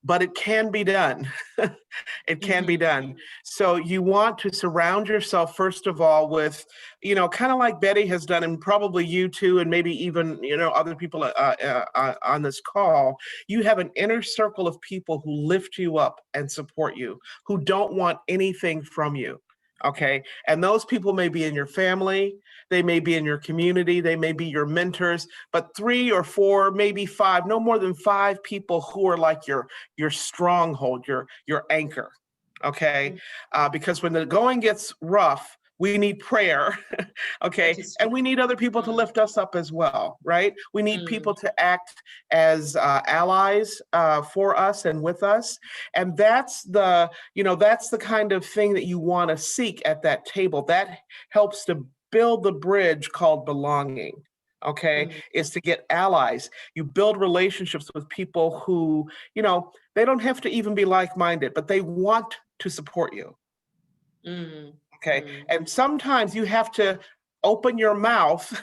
But it can be done. It can be done. So you want to surround yourself, first of all, with, kind of like Betty has done, and probably you too, and maybe even, other people on this call. You have an inner circle of people who lift you up and support you, who don't want anything from you. Okay. And those people may be in your family, they may be in your community, they may be your mentors, but 3 or 4, maybe 5, no more than 5 people who are like your stronghold, your anchor. Okay. Because when the going gets rough, We need prayer, okay? That is And we need other people to lift us up as well, right? We need people to act as allies for us and with us. And that's the, that's the kind of thing that you want to seek at that table. That helps to build the bridge called belonging, okay? Is to get allies. You build relationships with people who, they don't have to even be like-minded, but they want to support you. Okay. And sometimes you have to open your mouth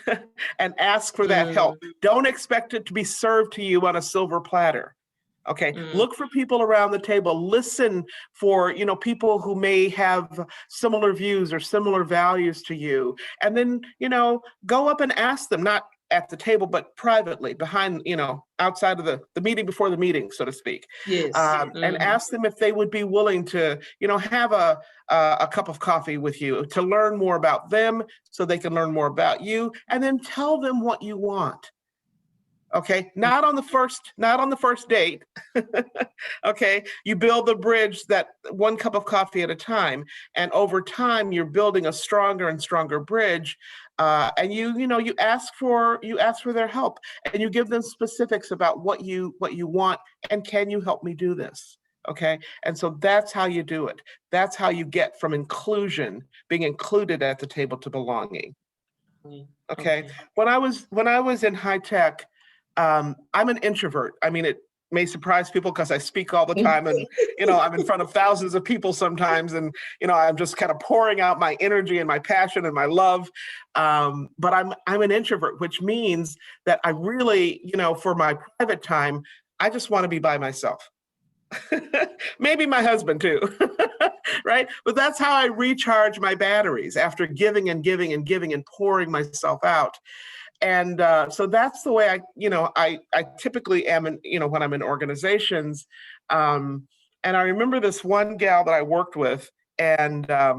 and ask for that help. Don't expect it to be served to you on a silver platter. Okay. Look for people around the table. Listen for, people who may have similar views or similar values to you. And then, go up and ask them, not at the table, but privately behind, outside of the meeting before the meeting, so to speak. Yes. And ask them if they would be willing to, have a cup of coffee with you to learn more about them so they can learn more about you, and then tell them what you want. Okay, not on the first date. Okay, you build the bridge that one cup of coffee at a time, and over time you're building a stronger and stronger bridge. And you ask for their help, and you give them specifics about what you want, and can you help me do this? Okay, and so that's how you do it. That's how you get from inclusion, being included at the table, to belonging. Okay, when I was in high tech. I'm an introvert. I mean, it may surprise people because I speak all the time, and I'm in front of thousands of people sometimes, and I'm just kind of pouring out my energy and my passion and my love. But I'm an introvert, which means that I really, for my private time, I just want to be by myself. Maybe my husband too, right? But that's how I recharge my batteries after giving and giving and giving and pouring myself out. And so that's the way I typically am when I'm in organizations. And I remember this one gal that I worked with, and I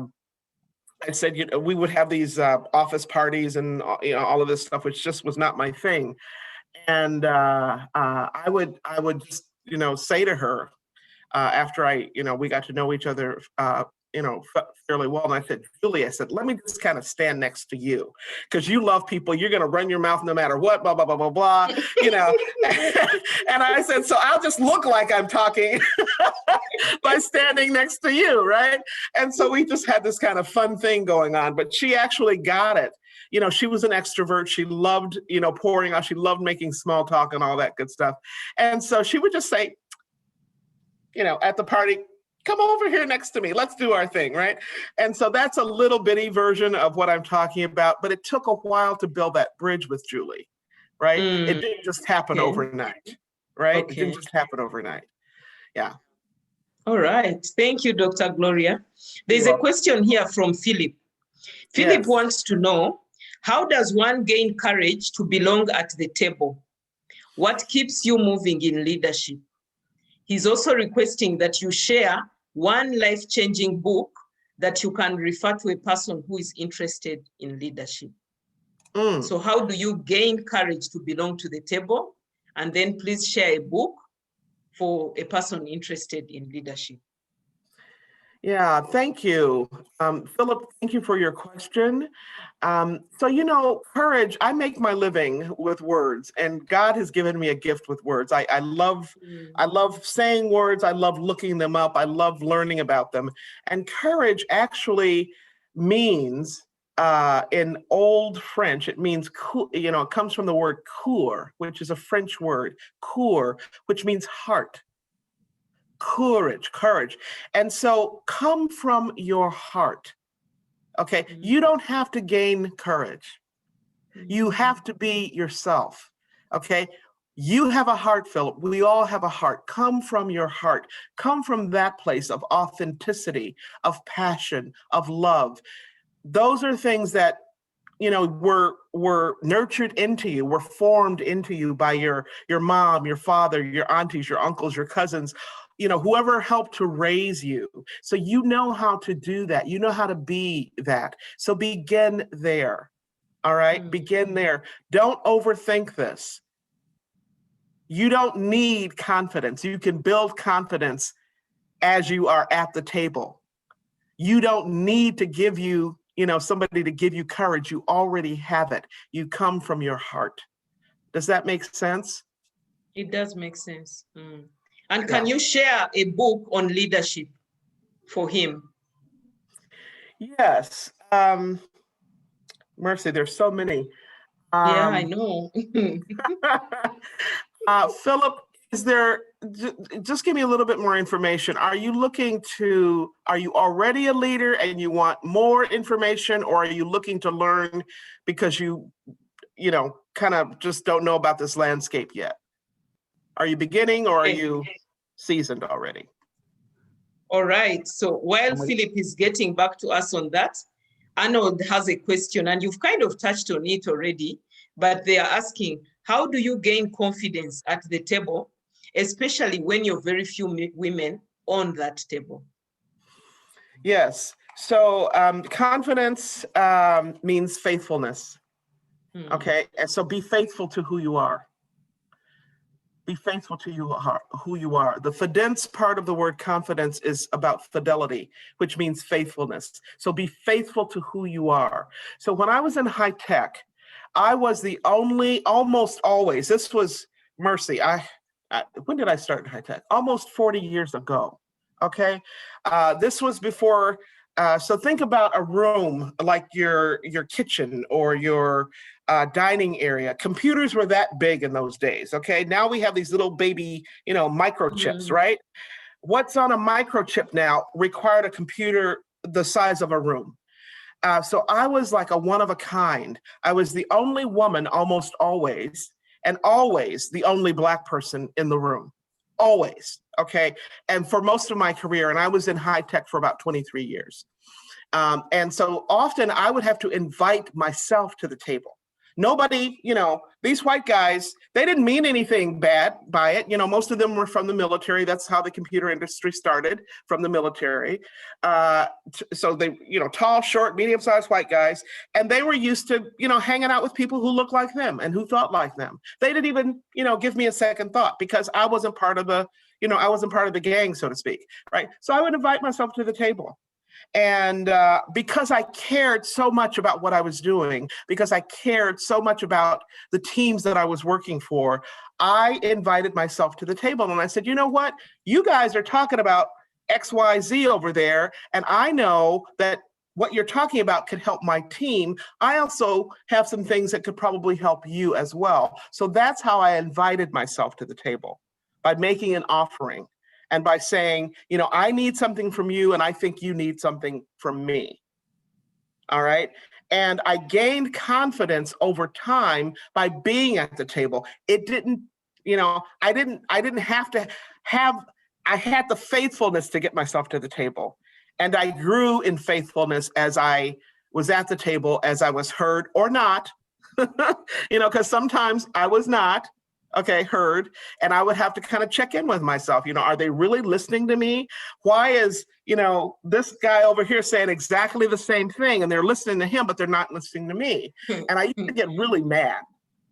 said, we would have these office parties and all of this stuff, which just was not my thing. And I would just say to her after we got to know each other fairly well. And I said, Julie, let me just kind of stand next to you, because you love people. You're going to run your mouth no matter what, blah, blah, blah, blah, blah, And I said, so I'll just look like I'm talking by standing next to you, right? And so we just had this kind of fun thing going on, but she actually got it. She was an extrovert. She loved, pouring out. She loved making small talk and all that good stuff. And so she would just say, at the party, come over here next to me. Let's do our thing, right? And so that's a little bitty version of what I'm talking about, but it took a while to build that bridge with Julie, right? It didn't just happen overnight, right? It didn't just happen overnight. Yeah. All right. Thank you, Dr. Gloria. There's a question here from Philip. Philip wants to know, how does one gain courage to belong at the table? What keeps you moving in leadership? He's also requesting that you share one life-changing book that you can refer to a person who is interested in leadership. So how do you gain courage to belong to the table? And then please share a book for a person interested in leadership. Yeah, thank you. Philip, thank you for your question. So, courage, I make my living with words, and God has given me a gift with words. I love saying words. I love looking them up. I love learning about them. And courage actually means, in Old French, it means, it comes from the word coeur, which is a French word, coeur, which means heart. Courage. And so come from your heart. Okay. You don't have to gain courage. You have to be yourself. Okay. You have a heart, Philip. We all have a heart. Come from your heart. Come from that place of authenticity, of passion, of love. Those are things that were nurtured into you, were formed into you by your mom, your father, your aunties, your uncles, your cousins, whoever helped to raise you. So you know how to do that. You know how to be that. So begin there. All right? Begin there. Don't overthink this. You don't need confidence. You can build confidence as you are at the table. You don't need to give you somebody to give you courage. You already have it. You come from your heart. Does that make sense? It does make sense. And Yeah. can you share a book on leadership for him? Yes. Mercy, there's so many. Yeah, I know. Philip, just give me a little bit more information. Are you already a leader and you want more information, or are you looking to learn because you kind of just don't know about this landscape yet? Are you beginning, or are you seasoned already? All right. So while Philip is getting back to us on that, Arnold has a question, and you've kind of touched on it already, but they are asking, how do you gain confidence at the table, especially when you're very few women on that table? Yes. So confidence means faithfulness. Okay. And so be faithful to who you are. Be faithful to who you are. The fidence part of the word confidence is about fidelity, which means faithfulness. So be faithful to who you are. So when I was in high tech, I was the only, almost always, this was Mercy. When did I start in high tech? Almost 40 years ago. Okay. This was before. So think about a room like your kitchen or your dining area. Computers were that big in those days. Okay. Now we have these little baby, microchips, right? What's on a microchip now required a computer the size of a room. So I was like a one of a kind. I was the only woman almost always, and always the only Black person in the room. Always. Okay. And for most of my career, and I was in high tech for about 23 years. And so often I would have to invite myself to the table. Nobody, these white guys, they didn't mean anything bad by it. Most of them were from the military. That's how the computer industry started, from the military. So they, tall, short, medium-sized white guys. And they were used to, hanging out with people who looked like them and who thought like them. They didn't even, give me a second thought, because I wasn't part of the, gang, so to speak, right? So I would invite myself to the table. And because I cared so much about what I was doing, because I cared so much about the teams that I was working for, I invited myself to the table. And I said, you know what? You guys are talking about XYZ over there. And I know that what you're talking about could help my team. I also have some things that could probably help you as well. So that's how I invited myself to the table, by making an offering. And by saying, I need something from you, and I think you need something from me. All right. And I gained confidence over time by being at the table. It didn't, I didn't have to I had the faithfulness to get myself to the table. And I grew in faithfulness as I was at the table, as I was heard or not, because sometimes I was not. Heard. And I would have to kind of check in with myself. Are they really listening to me? Why is, this guy over here saying exactly the same thing, and they're listening to him, but they're not listening to me? And I used to get really mad.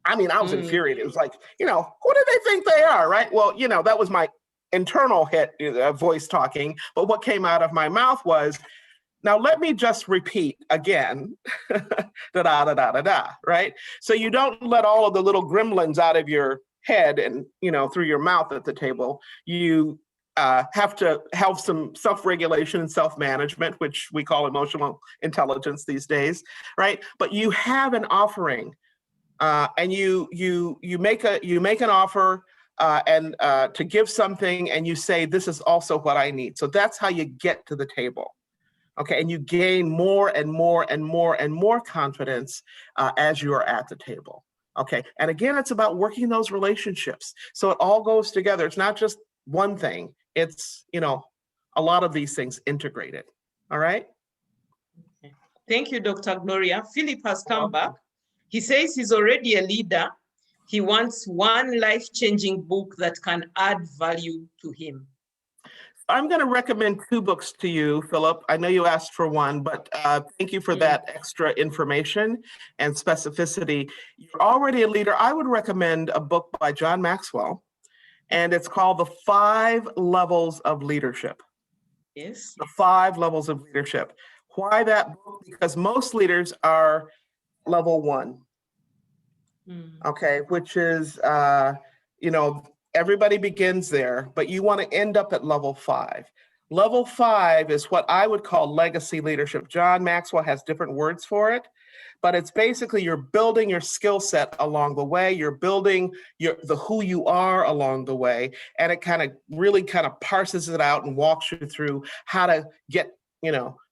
I was infuriated. It was like, who do they think they are, right? Well, that was my internal voice talking. But what came out of my mouth was, now let me just repeat again, right? So you don't let all of the little gremlins out of your head and, through your mouth at the table. You have to have some self-regulation and self-management, which we call emotional intelligence these days, right? But you have an offering, and you make an offer and to give something, and you say, this is also what I need. So that's how you get to the table. Okay, and you gain more and more and more and more confidence as you are at the table. Okay, and again, it's about working those relationships. So it all goes together. It's not just one thing. It's, a lot of these things integrated. All right? Okay. Thank you, Dr. Gloria. Philip has come back. He says he's already a leader. He wants one life-changing book that can add value to him. I'm going to recommend 2 books to you, Philip. I know you asked for one, but thank you for that extra information and specificity. You're already a leader. I would recommend a book by John Maxwell, and it's called The 5 Levels of Leadership. Yes. The 5 Levels of Leadership. Why that book? Because most leaders are level 1. Okay, which is, everybody begins there, but you want to end up at level 5. Level 5 is what I would call legacy leadership. John Maxwell has different words for it, but it's basically you're building your skill set along the way. You're building the who you are along the way, and it really parses it out and walks you through how to get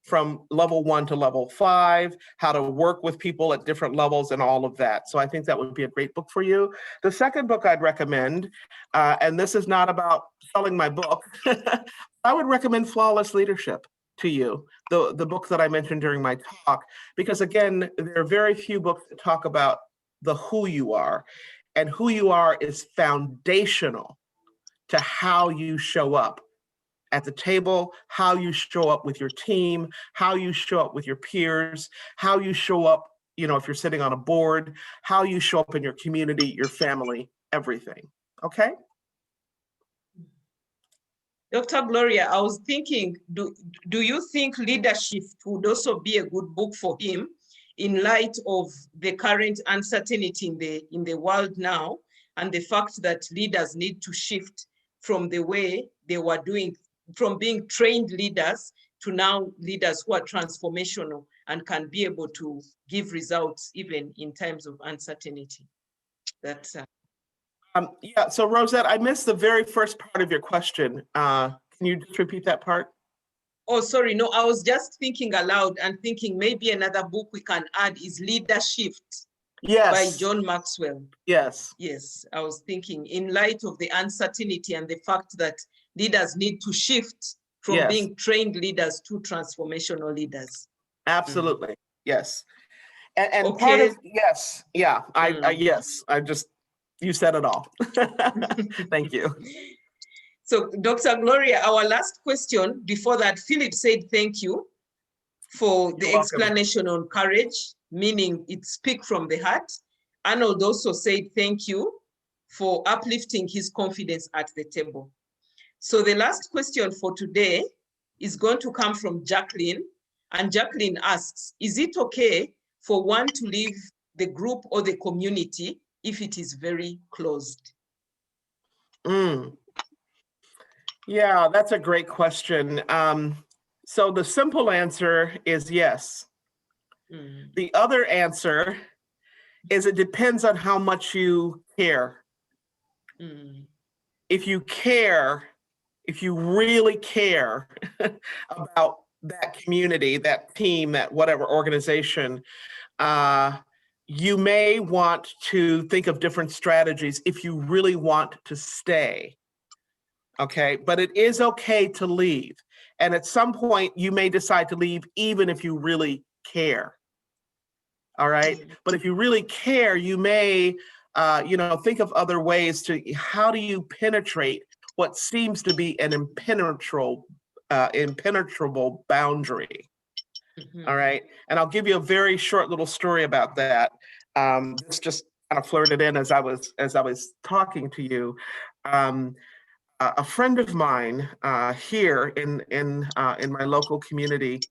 from level 1 to level 5, how to work with people at different levels and all of that. So I think that would be a great book for you. The second book I'd recommend, and this is not about selling my book, I would recommend Flawless Leadership to you, the book that I mentioned during my talk, because again, there are very few books that talk about the who you are, and who you are is foundational to how you show up at the table, how you show up with your team, how you show up with your peers, how you show up, if you're sitting on a board, how you show up in your community, your family, everything. Okay? Dr. Gloria, I was thinking, do you think Leadership would also be a good book for him in light of the current uncertainty in the world now, and the fact that leaders need to shift from the way they were doing, from being trained leaders to now leaders who are transformational and can be able to give results even in times of uncertainty? That's yeah, so Rosette, I missed the very first part of your question. Can you just repeat that part? Oh, sorry, no, I was just thinking aloud and thinking maybe another book we can add is Leadership. Yes. By John Maxwell. Yes. Yes, I was thinking in light of the uncertainty and the fact that leaders need to shift from being trained leaders to transformational leaders. Absolutely, yes. And Okay. part of, yes, yeah, yes, you said it all. Thank you. So Dr. Gloria, our last question, before that, Philip said thank you for the explanation on courage, meaning it speaks from the heart. Arnold also said thank you for uplifting his confidence at the table. So the last question for today is going to come from Jacqueline. And Jacqueline asks, is it okay for one to leave the group or the community if it is very closed? Yeah, that's a great question. So the simple answer is yes. The other answer is it depends on how much you care. If you care, if you really care about that community, that team, that whatever organization, you may want to think of different strategies if you really want to stay. Okay, but it is okay to leave. And at some point you may decide to leave even if you really care. All right, but if you really care, you may, think of other ways to, how do you penetrate what seems to be an impenetrable boundary? All right, and I'll give you a very short little story about that. This just kind of flirted in as I was talking to you. A friend of mine here in my local community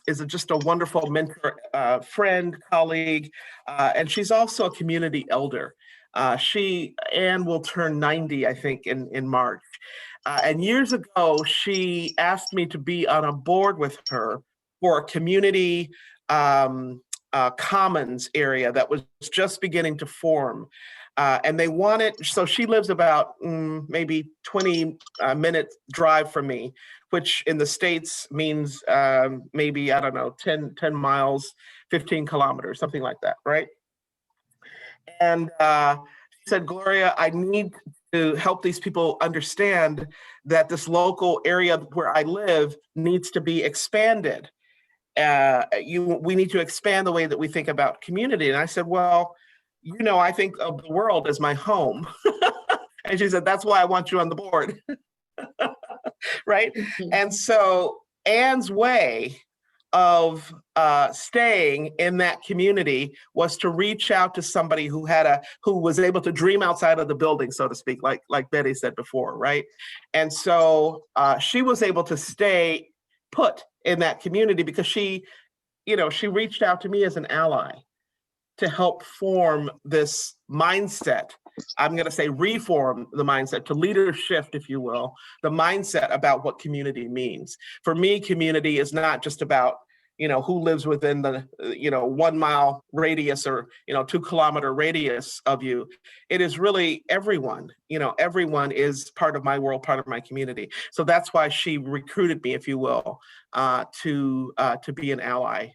is just a wonderful mentor, friend, colleague, and she's also a community elder. Anne will turn 90, I think, in March. And years ago, she asked me to be on a board with her for a community commons area that was just beginning to form. And they wanted, so she lives about maybe 20 minute drive from me, which in the States means maybe, I don't know, 10 miles, 15 kilometers, something like that, right? And she said, Gloria, I need to help these people understand that this local area where I live needs to be expanded. We need to expand the way that we think about community. And I said, well, I think of the world as my home. And she said, that's why I want you on the board. Right? And so Anne's way of staying in that community was to reach out to somebody who was able to dream outside of the building, so to speak, like Betty said before, right? And so she was able to stay put in that community because she reached out to me as an ally to help form this mindset. I'm going to say reform the mindset, to leader shift, if you will, the mindset about what community means. For me, community is not just about, who lives within the, 1 mile radius or, 2 kilometer radius of you. It is really everyone, everyone is part of my world, part of my community. So that's why she recruited me, if you will, to be an ally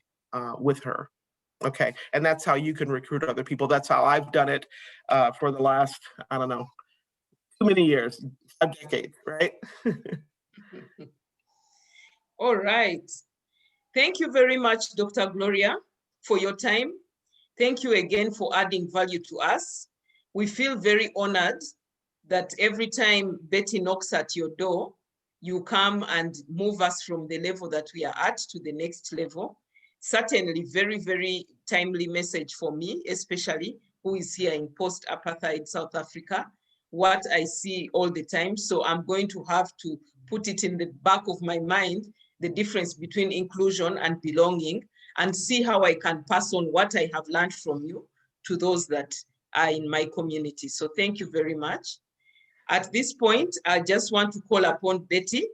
with her. Okay, and that's how you can recruit other people. That's how I've done it for the last, I don't know, too many years, a decade, right? All right. Thank you very much, Dr. Gloria, for your time. Thank you again for adding value to us. We feel very honored that every time Betty knocks at your door, you come and move us from the level that we are at to the next level. Certainly very, very timely message for me, especially who is here in post-apartheid South Africa, what I see all the time. So I'm going to have to put it in the back of my mind, the difference between inclusion and belonging, and see how I can pass on what I have learned from you to those that are in my community. So thank you very much. At this point, I just want to call upon Betty.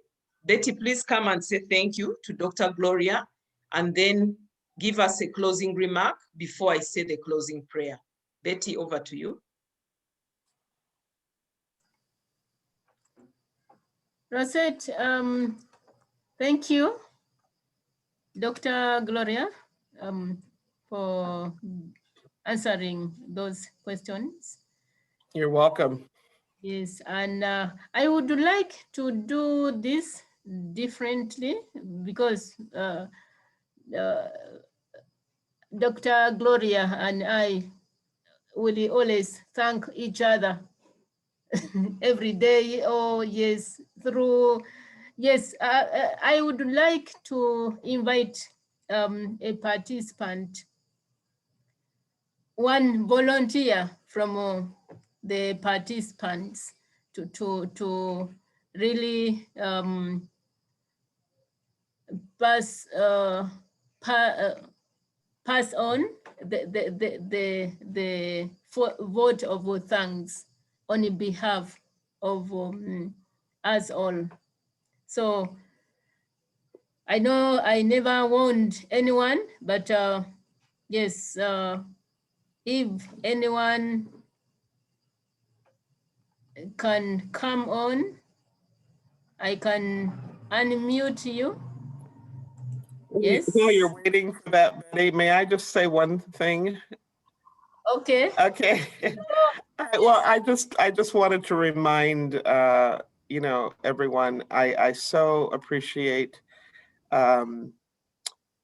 Betty, please come and say thank you to Dr. Gloria, and then give us a closing remark before I say the closing prayer. Betty, over to you. Rosette, thank you, Dr. Gloria, for answering those questions. You're welcome. Yes, and I would like to do this differently because Dr. Gloria and I will always thank each other every day. Oh, yes, through, yes, I would like to invite a participant, one volunteer from the participants to really pass on the vote of thanks on behalf of us all. So I know I never warned anyone, but yes, if anyone can come on, I can unmute you. Yes. While you're waiting for that, Betty, may I just say one thing? Okay. Okay. Well, I just wanted to remind everyone. I so appreciate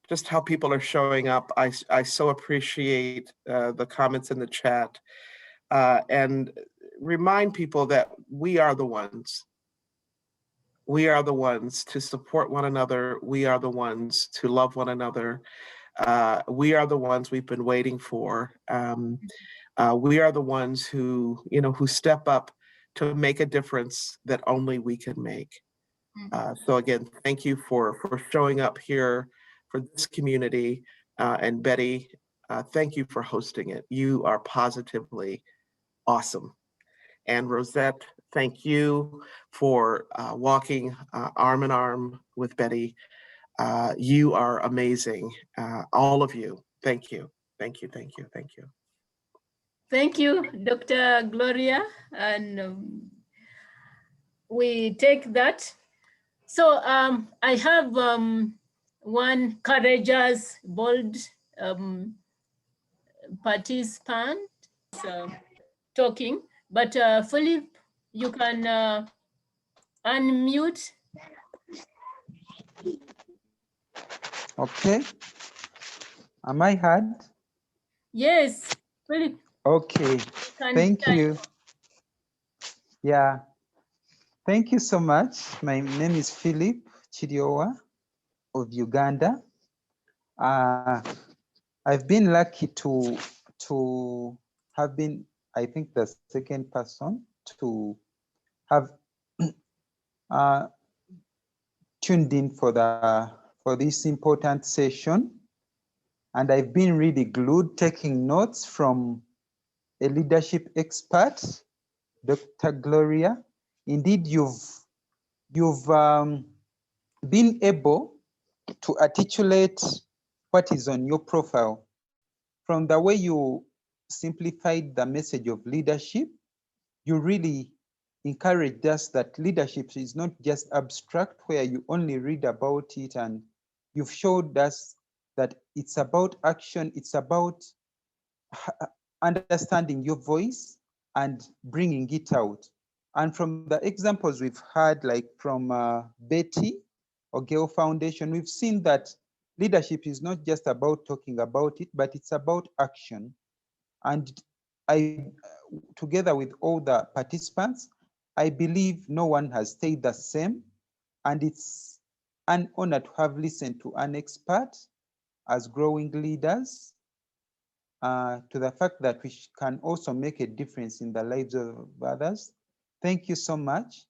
just how people are showing up. I so appreciate the comments in the chat, and remind people that we are the ones. We are the ones to support one another. We are the ones to love one another. We are the ones we've been waiting for. We are the ones who step up to make a difference that only we can make. So again, thank you for showing up here for this community. And Betty, thank you for hosting it. You are positively awesome. And Rosette, thank you for walking arm in arm with Betty. You are amazing. All of you. Thank you. Thank you. Thank you. Thank you. Thank you, Dr. Gloria. And we take that. So I have one courageous, bold participant talking, but Philip, you can unmute. Okay. Am I heard? Yes, Philip. Okay. Thank you. Yeah. Thank you so much. My name is Philip Chiriowa of Uganda. I've been lucky to have been, I think, the second person to have tuned in for this important session. And I've been really glued, taking notes from a leadership expert, Dr. Gloria. Indeed, you've been able to articulate what is on your profile. From the way you simplified the message of leadership, you really encouraged us that leadership is not just abstract where you only read about it, and you've showed us that it's about action, it's about understanding your voice and bringing it out. And from the examples we've had, like from Betty or Gale Foundation, we've seen that leadership is not just about talking about it, but it's about action. And I, together with all the participants, I believe no one has stayed the same. And it's an honor to have listened to an expert as growing leaders, to the fact that we can also make a difference in the lives of others. Thank you so much.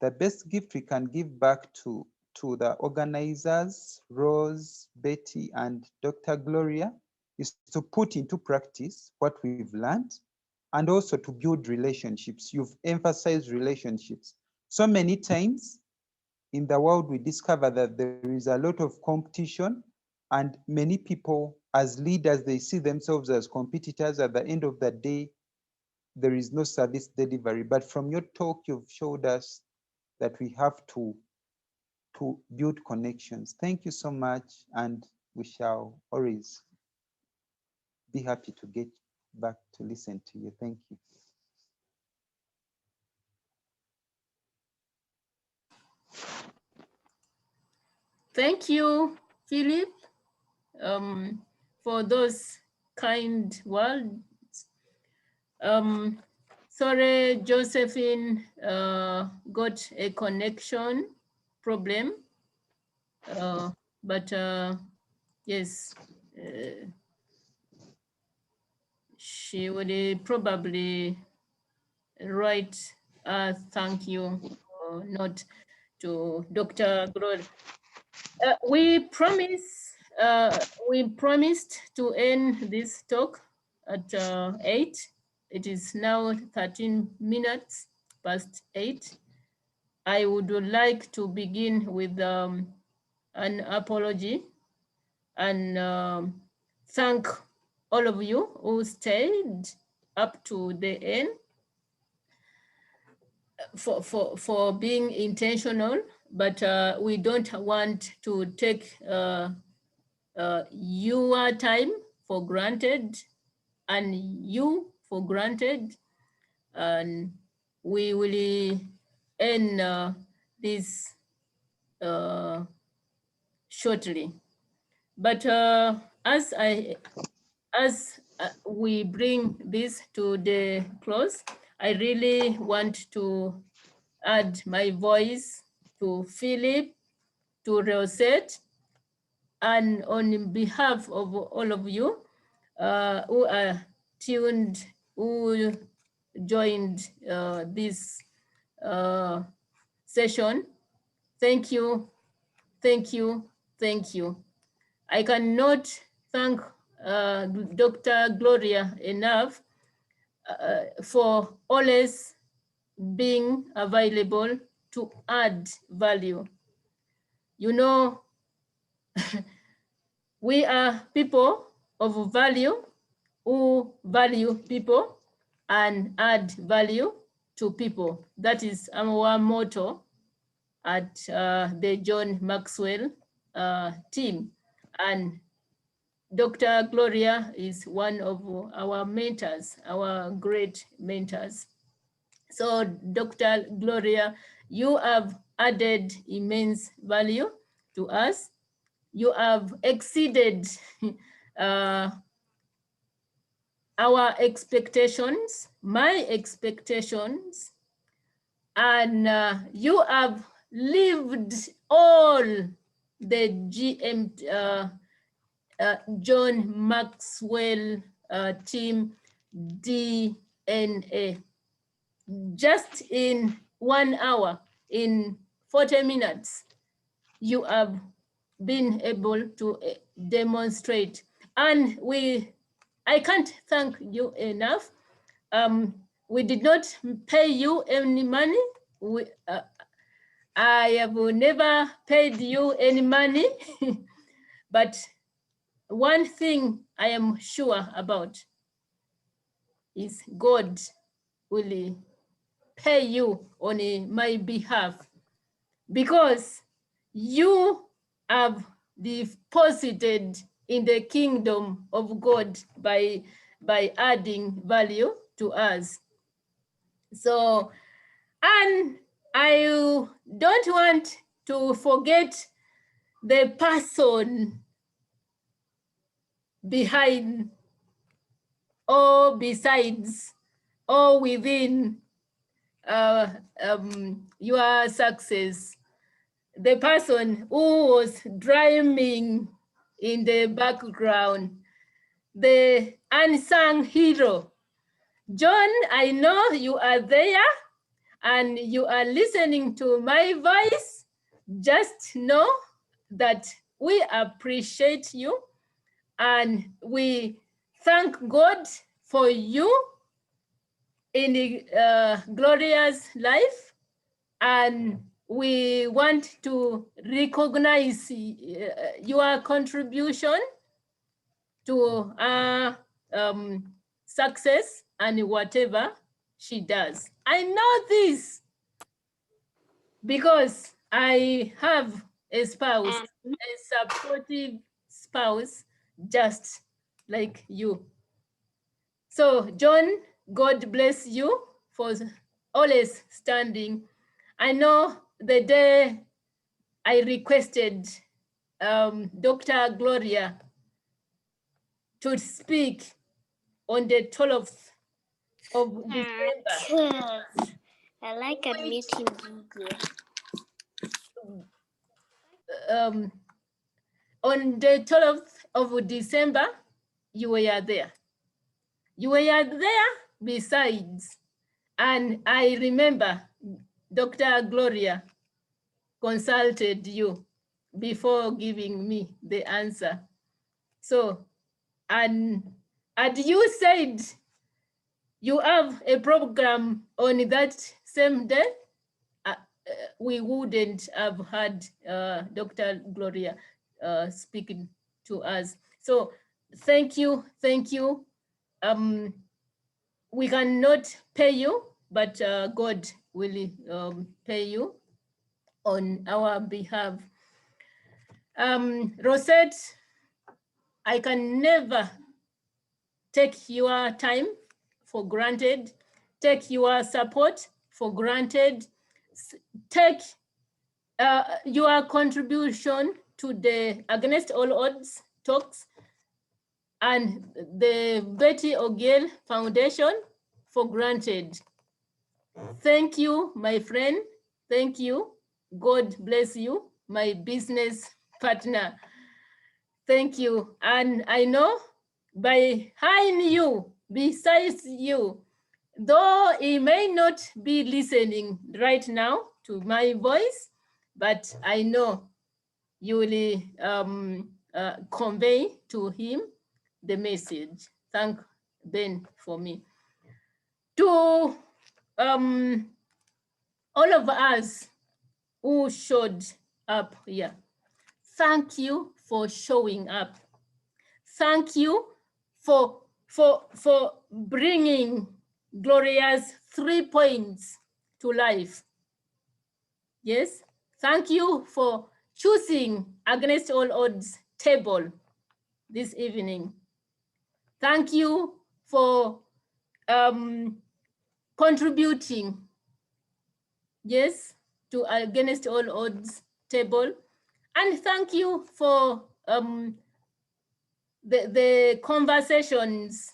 The best gift we can give back to the organizers, Rose, Betty, and Dr. Gloria, is to put into practice what we've learned and also to build relationships. You've emphasized relationships. So many times in the world, we discover that there is a lot of competition, and many people as leaders, they see themselves as competitors. At the end of the day, there is no service delivery. But from your talk, you've showed us that we have to build connections. Thank you so much, and we shall always be happy to get back to listen to you. Thank you. Thank you, Philip, for those kind words. Sorry, Josephine got a connection problem, but yes, she would probably write thank you or not to Dr. Gloria. We promised to end this talk at 8. It is now 13 minutes past 8. I would like to begin with an apology and thank all of you who stayed up to the end for being intentional, but we don't want to take your time for granted and you for granted, and we will end this shortly. But as we bring this to the close, I really want to add my voice to Philip, to Rosette, and on behalf of all of you who are tuned, who joined this session, thank you, thank you, thank you. I cannot thank Dr. Gloria enough for always being available to add value. You know, we are people of value who value people and add value to people. That is our motto at the John Maxwell team. And Dr. Gloria is one of our mentors, our great mentors. So Dr. Gloria, you have added immense value to us. You have exceeded our expectations, my expectations, and you have lived all the John Maxwell team DNA just in 1 hour, in 40 minutes. you have been able to demonstrate. And I can't thank you enough. We did not pay you any money. I have never paid you any money, but one thing I am sure about is God will pay you on my behalf, because you have deposited in the kingdom of God by adding value to us. So, and I don't want to forget the person behind or besides or within your success. The person who was drumming in the background, the unsung hero. John, I know you are there and you are listening to my voice. Just know that we appreciate you and we thank God for you in Gloria's life, and we want to recognize your contribution to our success and whatever she does. I know this because I have a spouse, a supportive spouse, just like you. So John, God bless you for always standing. I know the day I requested Dr. Gloria to speak on the 12th of December. I like admitting Google. On the 12th of December, you were there. You were there besides, and I remember Dr. Gloria consulted you before giving me the answer. So, and you said you have a program on that same day, we wouldn't have had Dr. Gloria speaking to us. So thank you, thank you. We cannot pay you, but God will pay you on our behalf. Rosette, I can never take your time for granted, take your support for granted, take your contribution to the Against All Odds talks and the Betty O'Gill Foundation for granted. Thank you, my friend. Thank you. God bless you, my business partner. Thank you. And I know behind you, besides you, though he may not be listening right now to my voice, but I know you will convey to him the message. Thank Ben for me. To all of us who showed up here, thank you for showing up. Thank you for bringing Gloria's 3 points to life. Yes, thank you for choosing Against All Odds table this evening. Thank you for contributing, yes, to Against All Odds table. And thank you for the conversations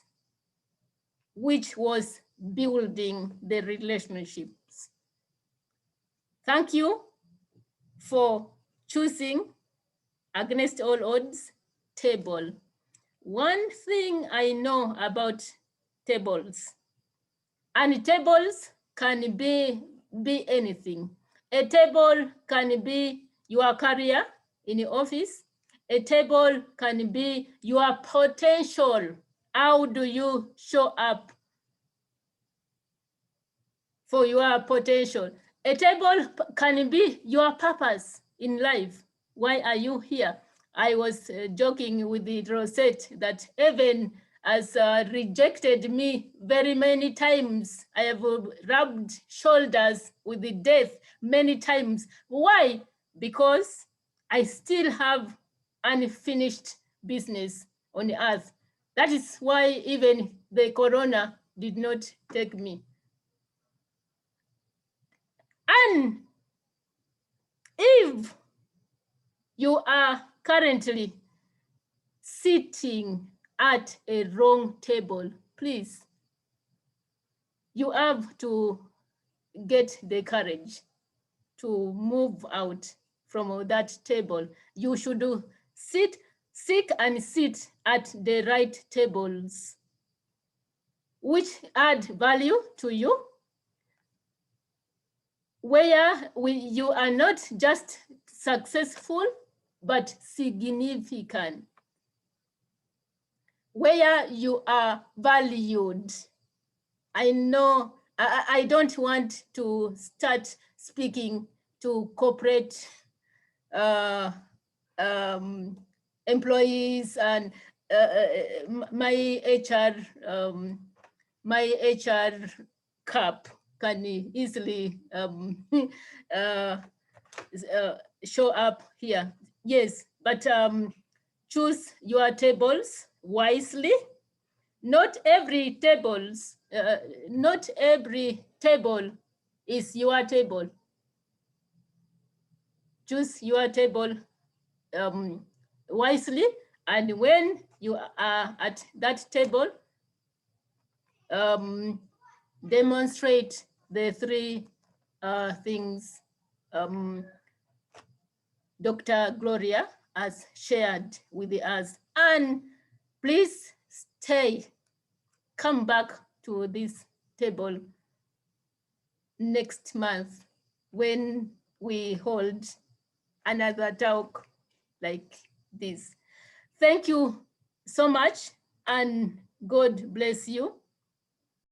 which was building the relationships. Thank you for choosing Against All Odds table. One thing I know about tables, and tables can be anything. A table can be your career in the office. A table can be your potential. How do you show up for your potential? A table can be your purpose in life. Why are you here? I was joking with the Rosette that heaven has rejected me very many times. I have rubbed shoulders with the death many times. Why? Because I still have unfinished business on the earth. That is why even the corona did not take me. And if you are currently sitting at a wrong table, please, you have to get the courage to move out from that table. You should seek and sit at the right tables, which add value to you, where you are not just successful, but significant, where you are valued. I know I don't want to start speaking to corporate employees and my HR cap can easily show up here. Yes, but choose your tables wisely. Not every table is your table. Choose your table wisely, and when you are at that table, demonstrate the three things Dr. Gloria has shared with us. And please stay, come back to this table next month when we hold another talk like this. Thank you so much, and God bless you.